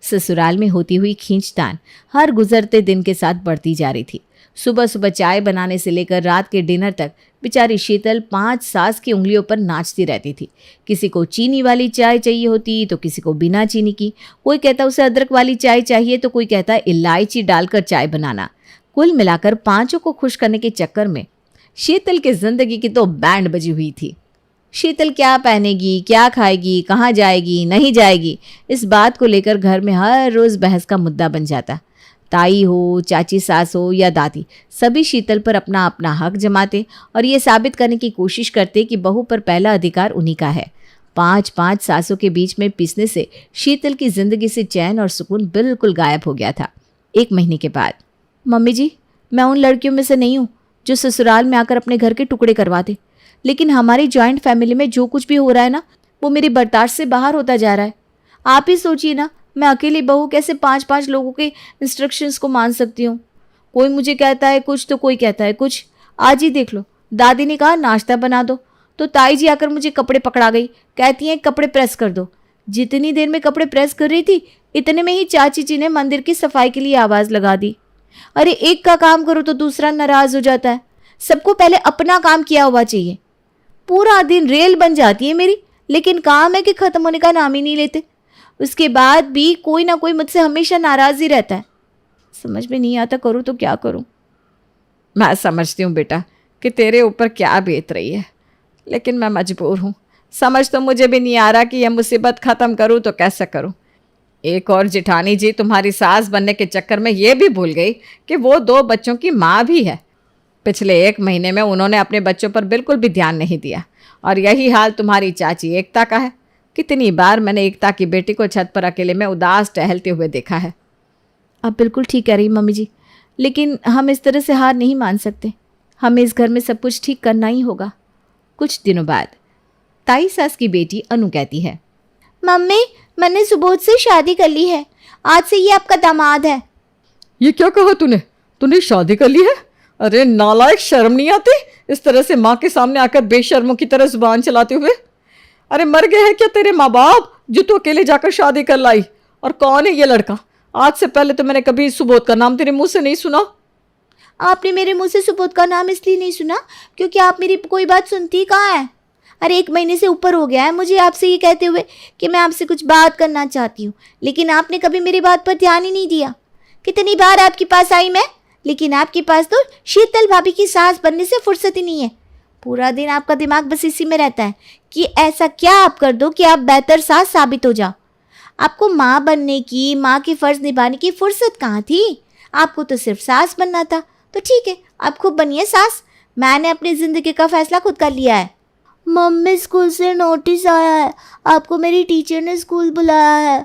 Speaker 6: ससुराल में होती हुई खींचतान हर गुजरते दिन के साथ बढ़ती जा रही थी। सुबह सुबह चाय बनाने से लेकर रात के डिनर तक बेचारी शीतल 5 सास की उंगलियों पर नाचती रहती थी। किसी को चीनी वाली चाय चाहिए होती तो किसी को बिना चीनी की, कोई कहता उसे अदरक वाली चाय चाहिए तो कोई कहता इलायची डालकर चाय बनाना। कुल मिलाकर पांचों को खुश करने के चक्कर में शीतल की जिंदगी की तो बैंड बजी हुई थी। शीतल क्या पहनेगी, क्या खाएगी, कहाँ जाएगी, नहीं जाएगी, इस बात को लेकर घर में हर रोज बहस का मुद्दा बन जाता। ताई हो, चाची सास हो या दादी, सभी शीतल पर अपना अपना हक जमाते और ये साबित करने की कोशिश करते कि बहू पर पहला अधिकार उन्हीं का है। 5 सासों के बीच में पिसने से शीतल की जिंदगी से चैन और सुकून बिल्कुल गायब हो गया था। 1 महीने के बाद, मम्मी जी, मैं उन लड़कियों में से नहीं हूँ जो ससुराल में आकर अपने घर के टुकड़े करवाते, लेकिन हमारी जॉइंट फैमिली में जो कुछ भी हो रहा है ना, वो मेरी बर्दाश्त से बाहर होता जा रहा है। आप ही सोचिए ना, मैं अकेली बहू कैसे 5 लोगों के इंस्ट्रक्शंस को मान सकती हूँ। कोई मुझे कहता है कुछ तो कोई कहता है कुछ। आज ही देख लो, दादी ने कहा नाश्ता बना दो तो ताई जी आकर मुझे कपड़े पकड़ा गई, कहती हैं कपड़े प्रेस कर दो। जितनी देर में कपड़े प्रेस कर रही थी इतने में ही चाची जी ने मंदिर की सफाई के लिए आवाज़ लगा दी। अरे एक का काम करो तो दूसरा नाराज हो जाता है। सबको पहले अपना काम किया हुआ चाहिए। पूरा दिन रेल बन जाती है मेरी, लेकिन काम है कि ख़त्म होने का नाम ही नहीं लेते। उसके बाद भी कोई ना कोई मुझसे हमेशा नाराज़ ही रहता है। समझ में नहीं आता करूँ तो क्या करूँ।
Speaker 4: मैं समझती हूँ बेटा कि तेरे ऊपर क्या बीत रही है, लेकिन मैं मजबूर हूँ। समझ तो मुझे भी नहीं आ रहा कि यह मुसीबत ख़त्म करूँ तो कैसे करूँ। एक और जिठानी जी तुम्हारी सास बनने के चक्कर में ये भी भूल गई कि वो 2 बच्चों की माँ भी है। पिछले 1 महीने में उन्होंने अपने बच्चों पर बिल्कुल भी ध्यान नहीं दिया, और यही हाल तुम्हारी चाची एकता का है। कितनी बार मैंने एकता की बेटी को छत पर अकेले में उदास टहलते हुए देखा है।
Speaker 6: आप बिल्कुल ठीक कह रही मम्मी जी, लेकिन हम इस तरह से हार नहीं मान सकते। हमें इस घर में सब कुछ ठीक करना ही होगा।
Speaker 2: कुछ दिनों बाद ताई सास की बेटी अनु कहती है,
Speaker 5: मम्मी, मैंने सुबोध से शादी कर ली है। आज से ये आपका दामाद है।
Speaker 4: ये क्या कहा तूने शादी कर ली है? अरे नालायक, शर्म नहीं आती इस तरह से माँ के सामने आकर बेशर्मों की तरह जुबान चलाते हुए? अरे मर गए हैं क्या तेरे माँ बाप जो तू अकेले जाकर शादी कर लाई? और कौन है ये लड़का? आज से पहले तो मैंने कभी सुबोध का नाम तेरे मुंह से नहीं सुना।
Speaker 5: आपने मेरे मुंह से सुबोध का नाम इसलिए नहीं सुना क्योंकि आप मेरी कोई बात सुनती कहाँ है। अरे 1 महीने से ऊपर हो गया है मुझे आपसे ये कहते हुए कि मैं आपसे कुछ बात करना चाहती हूँ, लेकिन आपने कभी मेरी बात पर ध्यान ही नहीं दिया। कितनी बार आपके पास आई मैं, लेकिन आपके पास तो शीतल भाभी की सास बनने से फुर्सत ही नहीं है। पूरा दिन आपका दिमाग बस इसी में रहता है कि ऐसा क्या आप कर दो कि आप बेहतर सास साबित हो जाओ। आपको माँ बनने की, माँ के फर्ज निभाने की फुर्सत कहाँ थी? आपको तो सिर्फ सास बनना था। तो ठीक है, आप खूब बनिए सास। मैंने अपनी जिंदगी का फैसला खुद कर लिया है। मम्मी, स्कूल से नोटिस आया है, आपको मेरी टीचर ने स्कूल बुलाया है।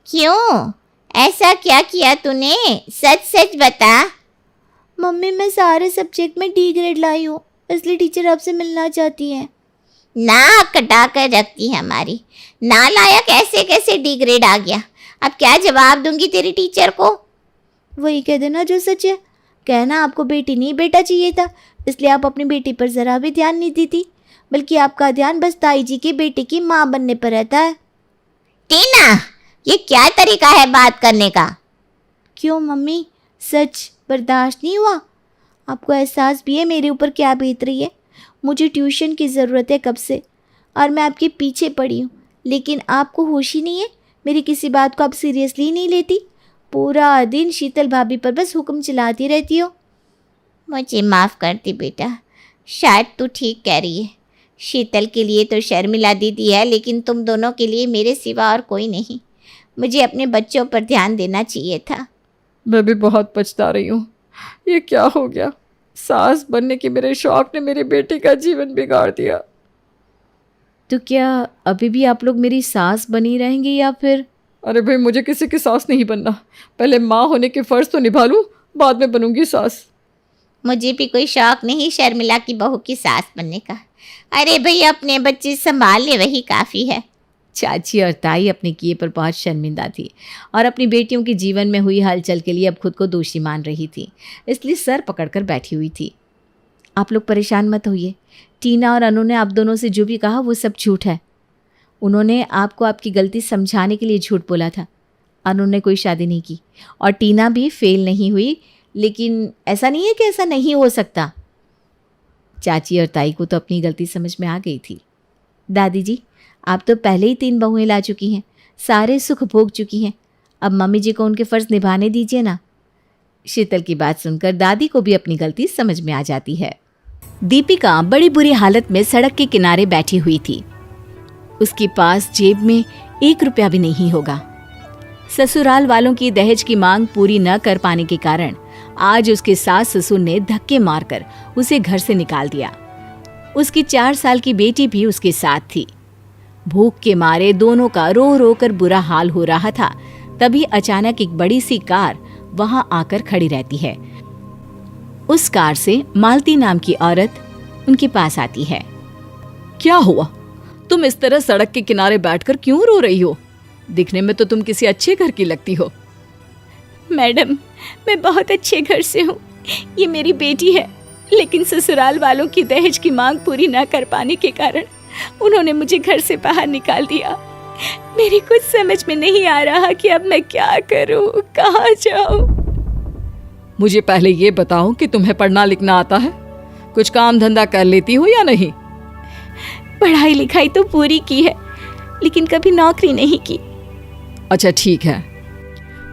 Speaker 2: क्यों? ऐसा क्या किया तूने? सच सच बता।
Speaker 5: मम्मी, मैं सारे सब्जेक्ट में D ग्रेड लाई हूँ, इसलिए टीचर आपसे मिलना चाहती हैं।
Speaker 2: नाक कटा कर रखती है हमारी। नालायक, ऐसे कैसे D ग्रेड आ गया? अब क्या जवाब दूंगी तेरी टीचर को?
Speaker 5: वही कह देना जो सच है। कहना आपको बेटी नहीं बेटा चाहिए था, इसलिए आप अपनी बेटी पर जरा भी ध्यान नहीं देती, बल्कि आपका ध्यान बस ताई जी के बेटे की माँ बनने पर रहता है।
Speaker 2: टीना, ये क्या तरीका है बात करने का?
Speaker 5: क्यों मम्मी, सच बर्दाश्त नहीं हुआ? आपको एहसास भी है मेरे ऊपर क्या बीत रही है? मुझे ट्यूशन की ज़रूरत है कब से, और मैं आपके पीछे पड़ी हूँ, लेकिन आपको होश ही नहीं है। मेरी किसी बात को आप सीरियसली नहीं लेती। पूरा दिन शीतल भाभी पर बस हुक्म चलाती रहती हो।
Speaker 2: मुझे माफ़ करती बेटा, शायद तू ठीक कह रही है। शीतल के लिए तो शर्मिला दीदी है, लेकिन तुम दोनों के लिए मेरे सिवा और कोई नहीं। मुझे अपने बच्चों पर ध्यान देना चाहिए था।
Speaker 4: मैं भी बहुत पछता रही हूँ। ये क्या हो गया? सास बनने की मेरे शौक ने मेरी बेटी का जीवन बिगाड़ दिया।
Speaker 6: तो क्या अभी भी आप लोग मेरी सास बनी रहेंगी या फिर?
Speaker 4: अरे भाई, मुझे किसी की सास नहीं बनना। पहले माँ होने के फ़र्ज तो निभा लूँ, बाद में बनूंगी सास।
Speaker 2: मुझे भी कोई शौक नहीं शर्मिला की बहू की सास बनने का। अरे भाई, अपने बच्चे संभाल ले, वही काफ़ी है।
Speaker 6: चाची और ताई अपने किए पर बहुत शर्मिंदा थी और अपनी बेटियों के जीवन में हुई हलचल के लिए अब खुद को दोषी मान रही थी, इसलिए सर पकड़कर बैठी हुई थी। आप लोग परेशान मत होइए, टीना और अनु ने आप दोनों से जो भी कहा वो सब झूठ है। उन्होंने आपको आपकी गलती समझाने के लिए झूठ बोला था। अनु ने कोई शादी नहीं की और टीना भी फेल नहीं हुई, लेकिन ऐसा नहीं है कि ऐसा नहीं हो सकता। चाची और ताई को तो अपनी गलती समझ में आ गई थी। दादी जी, आप तो पहले ही 3 बहुएं ला चुकी हैं, सारे सुख भोग चुकी हैं, अब मम्मी जी को उनके फ़र्ज़ निभाने दीजिए ना। शीतल की बात सुनकर दादी को भी अपनी गलती समझ में आ जाती है। दीपिका बड़ी बुरी हालत में सड़क के किनारे बैठी हुई थी। उसके पास जेब में 1 रुपया भी नहीं होगा। ससुराल वालों की दहेज की मांग पूरी न कर पाने के कारण आज उसके सास ससुर ने धक्के मारकर उसे घर से निकाल दिया। उसकी 4 साल की बेटी भी उसके साथ थी। भूख के मारे दोनों का रो रो कर बुरा हाल हो रहा था। तभी अचानक एक बड़ी सी कार वहां आकर खड़ी रहती है। उस कार से मालती नाम की औरत उनके पास आती है।
Speaker 4: क्या हुआ? तुम इस तरह सड़क के किनारे बैठकर क्यों रो रही हो? दिखने में तो तुम किसी अच्छे घर की लगती हो।
Speaker 5: मैडम, मैं बहुत अच्छे घर से हूँ, ये मेरी बेटी है, लेकिन ससुराल वालों की दहेज की मांग पूरी न कर पाने के कारण उन्होंने मुझे घर से बाहर निकाल दिया। मेरी कुछ समझ में नहीं आ रहा कि अब मैं क्या करूं, कहाँ जाऊं।
Speaker 4: मुझे पहले ये बताओ कि तुम्हें पढ़ना लिखना आता है? कुछ काम धंधा कर लेती हो या नहीं?
Speaker 5: पढ़ाई लिखाई तो पूरी की है, लेकिन कभी नौकरी नहीं की।
Speaker 4: अच्छा ठीक है,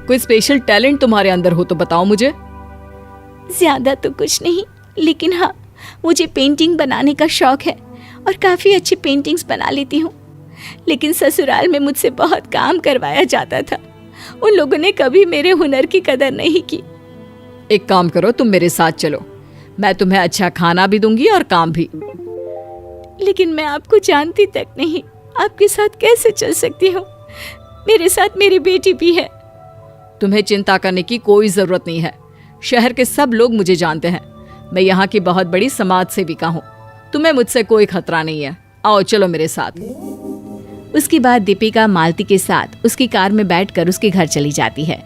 Speaker 4: कोई स्पेशल टैलेंट तुम्हारे अंदर हो तो बताओ मुझे।
Speaker 5: ज्यादा तो कुछ नहीं, लेकिन हाँ, मुझे पेंटिंग बनाने का शौक है और काफ़ी अच्छी पेंटिंग्स बना लेती हूँ। लेकिन ससुराल में मुझसे बहुत काम करवाया जाता था। उन लोगों ने कभी मेरे हुनर की कदर नहीं की।
Speaker 4: एक काम करो, तुम मेरे साथ चलो, मैं तुम्हें अच्छा खाना भी दूंगी और काम भी।
Speaker 5: लेकिन मैं आपको जानती तक नहीं, आपके साथ कैसे चल सकती हूँ? मेरे साथ मेरी बेटी भी है।
Speaker 4: तुम्हें चिंता करने की कोई जरूरत नहीं है। शहर के सब लोग मुझे जानते हैं। मैं यहाँ की बहुत बड़ी समाज सेविका हूँ। तुम्हें मुझसे कोई खतरा नहीं है। आओ चलो मेरे साथ।
Speaker 6: उसके बाद दीपिका मालती के साथ उसकी कार में बैठकर उसके घर चली जाती है।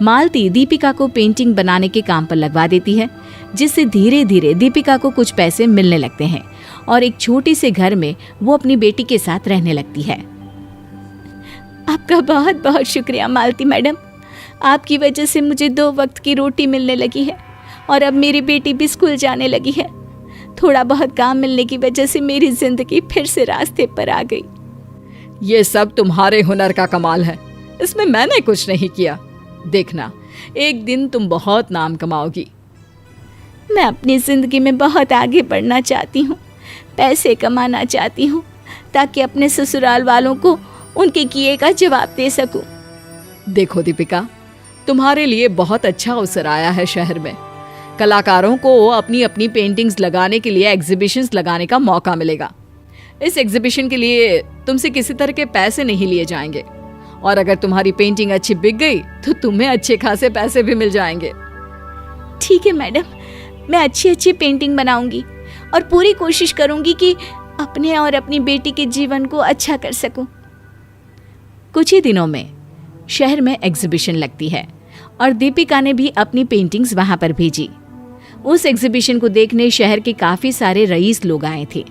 Speaker 6: मालती दीपिका को पेंटिंग बनाने के काम पर लगवा देती है, जिससे धीरे धीरे दीपिका को कुछ पैसे मिलने लगते हैं और एक छोटे से घर में वो अपनी बेटी के साथ रहने लगती है।
Speaker 5: आपका बहुत बहुत शुक्रिया मालती मैडम। आपकी वजह से मुझे 2 वक्त की रोटी मिलने लगी है और अब मेरी बेटी भी स्कूल जाने लगी है। थोड़ा बहुत काम मिलने की वजह से मेरी जिंदगी फिर से रास्ते पर आ गई।
Speaker 4: ये सब तुम्हारे हुनर का कमाल है, इसमें मैंने कुछ नहीं किया। देखना, एक दिन तुम बहुत नाम कमाओगी।
Speaker 5: मैं अपनी जिंदगी में बहुत आगे बढ़ना चाहती हूँ, पैसे कमाना चाहती हूँ, ताकि अपने ससुराल वालों को उनके किए का जवाब दे सकूं।
Speaker 4: देखो दीपिका, तुम्हारे लिए बहुत अच्छा अवसर आया है शहर में। कलाकारों को अपनी अपनी पेंटिंग्स लगाने के लिए एग्जीबिशंस लगाने का मौका मिलेगा। इस एग्जीबिशन के लिए तुमसे किसी तरह के पैसे नहीं लिए जाएंगे और अगर तुम्हारी पेंटिंग अच्छी बिक गई तो तुम्हें अच्छे खासे पैसे भी मिल जाएंगे।
Speaker 5: ठीक है मैडम, मैं अच्छी अच्छी पेंटिंग बनाऊंगी और पूरी कोशिश करूंगी कि अपने और अपनी बेटी के जीवन को अच्छा कर सकूं।
Speaker 6: कुछ ही दिनों में शहर में एग्जीबिशन लगती है और दीपिका ने भी अपनी पेंटिंग्स वहां पर भेजी। उस एग्जीबिशन को देखने शहर के काफी सारे रईस लोग आए थे।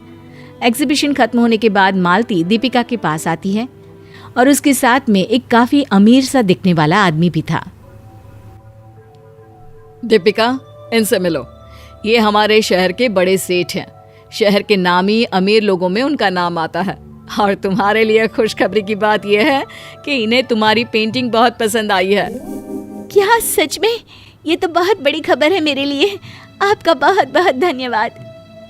Speaker 6: एग्जीबिशन खत्म होने के बाद मालती दीपिका के पास आती है और उसके साथ में एक काफी अमीर सा दिखने वाला आदमी भी था।
Speaker 4: दीपिका, इनसे मिलो। ये हमारे शहर के बड़े सेठ हैं। शहर के नामी अमीर लोगों में उनका नाम आता है और तुम्हारे लिए खुशखबरी की बात यह है कि इन्हें तुम्हारी पेंटिंग बहुत पसंद आई है।
Speaker 5: क्या सच में? ये तो बहुत बड़ी खबर है मेरे लिए। आपका बहुत बहुत धन्यवाद।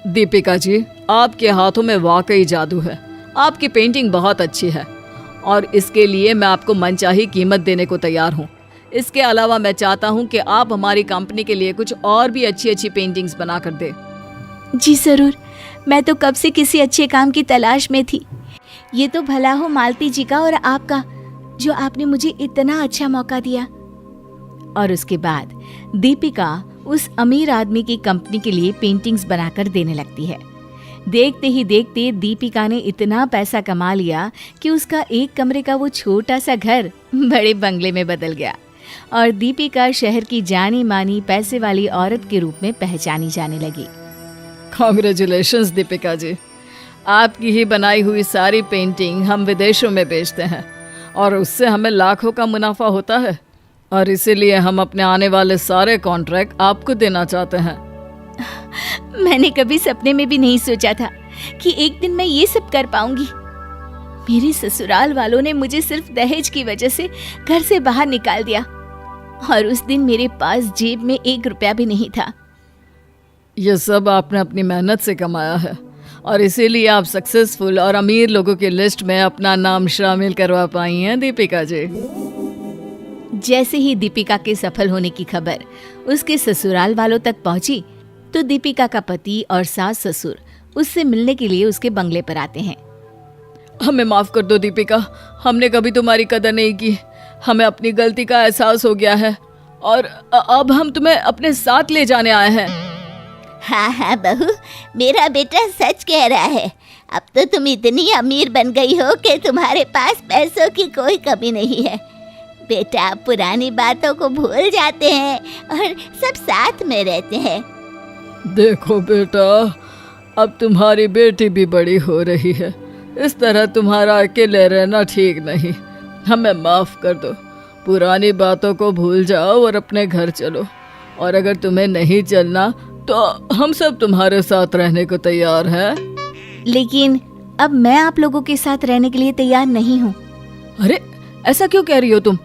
Speaker 4: दीपिका जी, आपके हाथों में वाकई जादू है। आपकी पेंटिंग बहुत अच्छी है और इसके लिए मैं आपको मनचाही कीमत देने को तैयार हूँ। इसके अलावा मैं चाहता हूँ कि आप हमारी कंपनी के लिए कुछ और भी अच्छी अच्छी पेंटिंग्स बना कर दे।
Speaker 5: जी जरूर, मैं तो कब से किसी अच्छे काम की तलाश में थी। ये तो भला हो मालती जी का और आपका, जो आपने मुझे इतना अच्छा मौका दिया।
Speaker 6: और उसके बाद दीपिका उस अमीर आदमी की कंपनी के लिए पेंटिंग्स बनाकर देने लगती है। देखते ही देखते दीपिका ने इतना पैसा कमा लिया कि उसका एक कमरे का वो छोटा सा घर बड़े बंगले में बदल गया और दीपिका शहर की जानी मानी पैसे वाली औरत के रूप में पहचानी जाने लगी।
Speaker 4: कॉन्ग्रेचुलेशंस दीपिका जी, आपकी ही बनाई हुई सारी पेंटिंग हम विदेशों में बेचते हैं और उससे हमें लाखों का मुनाफा होता है, और इसीलिए हम अपने आने वाले सारे कॉन्ट्रैक्ट आपको देना चाहते हैं।
Speaker 2: मैंने कभी सपने में भी नहीं सोचा था कि एक दिन मैं ये सब कर पाऊंगी। मेरे ससुराल वालों ने मुझे सिर्फ दहेज की वजह से घर से बाहर निकाल दिया, और उस दिन मेरे पास जेब में 1 रुपया भी नहीं था।
Speaker 4: ये सब आपने अपनी मेहनत से कमाया है, और इसीलिए आप सक्सेसफुल और अमीर लोगों की लिस्ट में अपना नाम शामिल करवा पाई हैं दीपिका जी।
Speaker 2: जैसे ही दीपिका के सफल होने की खबर उसके ससुराल वालों तक पहुंची, तो दीपिका का पति और सास ससुर उससे मिलने के लिए उसके बंगले पर आते हैं।
Speaker 4: हमें माफ कर दो दीपिका, हमने कभी तुम्हारी कदर नहीं की। हमें अपनी गलती का एहसास हो गया है और अब हम तुम्हें अपने साथ ले जाने आए हैं।
Speaker 7: हाँ बहू, मेरा बेटा सच कह रहा है। अब तो तुम इतनी अमीर बन गई हो कि तुम्हारे पास पैसों की कोई कमी नहीं है। बेटा, आप पुरानी बातों को भूल जाते हैं और सब साथ में रहते हैं।
Speaker 4: देखो बेटा, अब तुम्हारी बेटी भी बड़ी हो रही है, इस तरह तुम्हारा अकेले रहना ठीक नहीं। हमें माफ कर दो, पुरानी बातों को भूल जाओ और अपने घर चलो। और अगर तुम्हें नहीं चलना तो हम सब तुम्हारे साथ रहने को तैयार हैं।
Speaker 2: लेकिन अब मैं आप लोगों के साथ रहने के लिए तैयार नहीं हूँ।
Speaker 4: अरे, ऐसा क्यों कह रही हो तुम?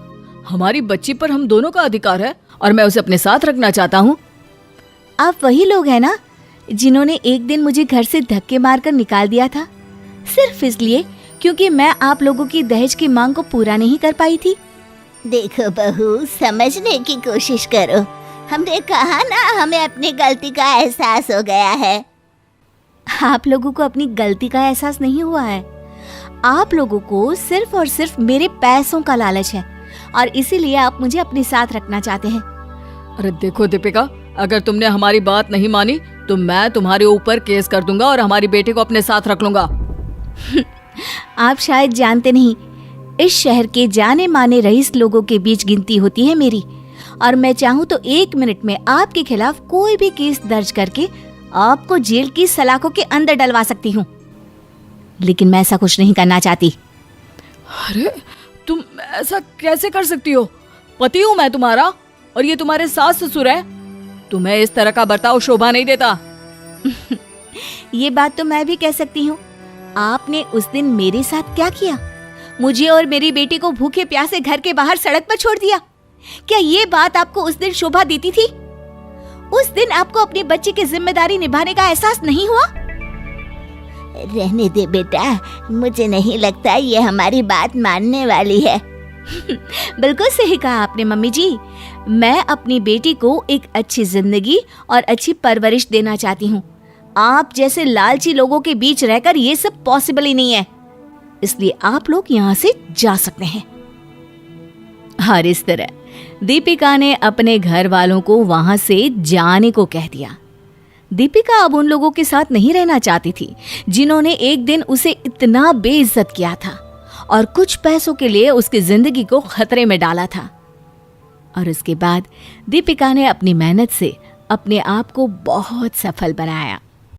Speaker 4: हमारी बच्ची पर हम दोनों का अधिकार है और मैं उसे अपने साथ रखना चाहता हूँ।
Speaker 2: आप वही लोग हैं ना जिन्होंने एक दिन मुझे घर से धक्के मारकर निकाल दिया था, सिर्फ इसलिए क्योंकि मैं आप लोगों की दहेज की मांग को पूरा नहीं कर पाई थी।
Speaker 7: देखो बहू, समझने की कोशिश करो। हमने कहा ना, हमें अपनी गलती का एहसास हो गया है।
Speaker 2: आप लोगों को अपनी गलती का एहसास नहीं हुआ है। आप लोगों को सिर्फ और सिर्फ मेरे पैसों का लालच है और इसीलिए आप मुझे अपने साथ रखना चाहते हैं।
Speaker 4: अरे देखो दीपिका, अगर तुमने हमारी बात नहीं मानी तो मैं तुम्हारे ऊपर केस कर दूंगा और हमारी बेटी को अपने साथ रख लूंगा।
Speaker 2: आप शायद जानते नहीं, इस शहर के जाने माने रईस लोगों के बीच गिनती होती है मेरी, और मैं चाहूँ तो 1 मिनट में आपके खिलाफ कोई भी केस दर्ज करके आपको जेल की सलाखों के अंदर डलवा सकती हूँ। लेकिन मैं ऐसा कुछ नहीं करना चाहती।
Speaker 4: अरे तुम ऐसा कैसे कर सकती हो? पति हूँ मैं तुम्हारा और ये तुम्हारे सास ससुर है। तुम्हें इस तरह का बर्ताव शोभा नहीं देता।
Speaker 2: ये बात तो मैं भी कह सकती हूँ। आपने उस दिन मेरे साथ क्या किया? मुझे और मेरी बेटी को भूखे प्यासे घर के बाहर सड़क पर छोड़ दिया। क्या ये बात आपको उस दिन शोभा देती थी? उस दिन आपको अपनी बच्ची की जिम्मेदारी निभाने का एहसास नहीं हुआ?
Speaker 7: रहने दे बेटा, मुझे नहीं लगता ये हमारी बात मानने वाली है।
Speaker 2: बिल्कुल सही कहा आपने मम्मी जी। मैं अपनी बेटी को एक अच्छी जिंदगी और अच्छी परवरिश देना चाहती हूँ। आप जैसे लालची लोगों के बीच रहकर ये सब पॉसिबल ही नहीं है, इसलिए आप लोग यहाँ से जा सकते हैं।
Speaker 6: और इस तरह दीपिका ने अपने घर वालों को वहां से जाने को कह दिया। दीपिका अब उन लोगों के साथ नहीं रहना चाहती थी जिन्होंने एक दिन उसे इतना बेइज्जत किया था और कुछ पैसों के लिए उसकी जिंदगी को खतरे में डाला था। और उसके बाद दीपिका ने अपनी मेहनत से अपने आप को बहुत सफल बनाया।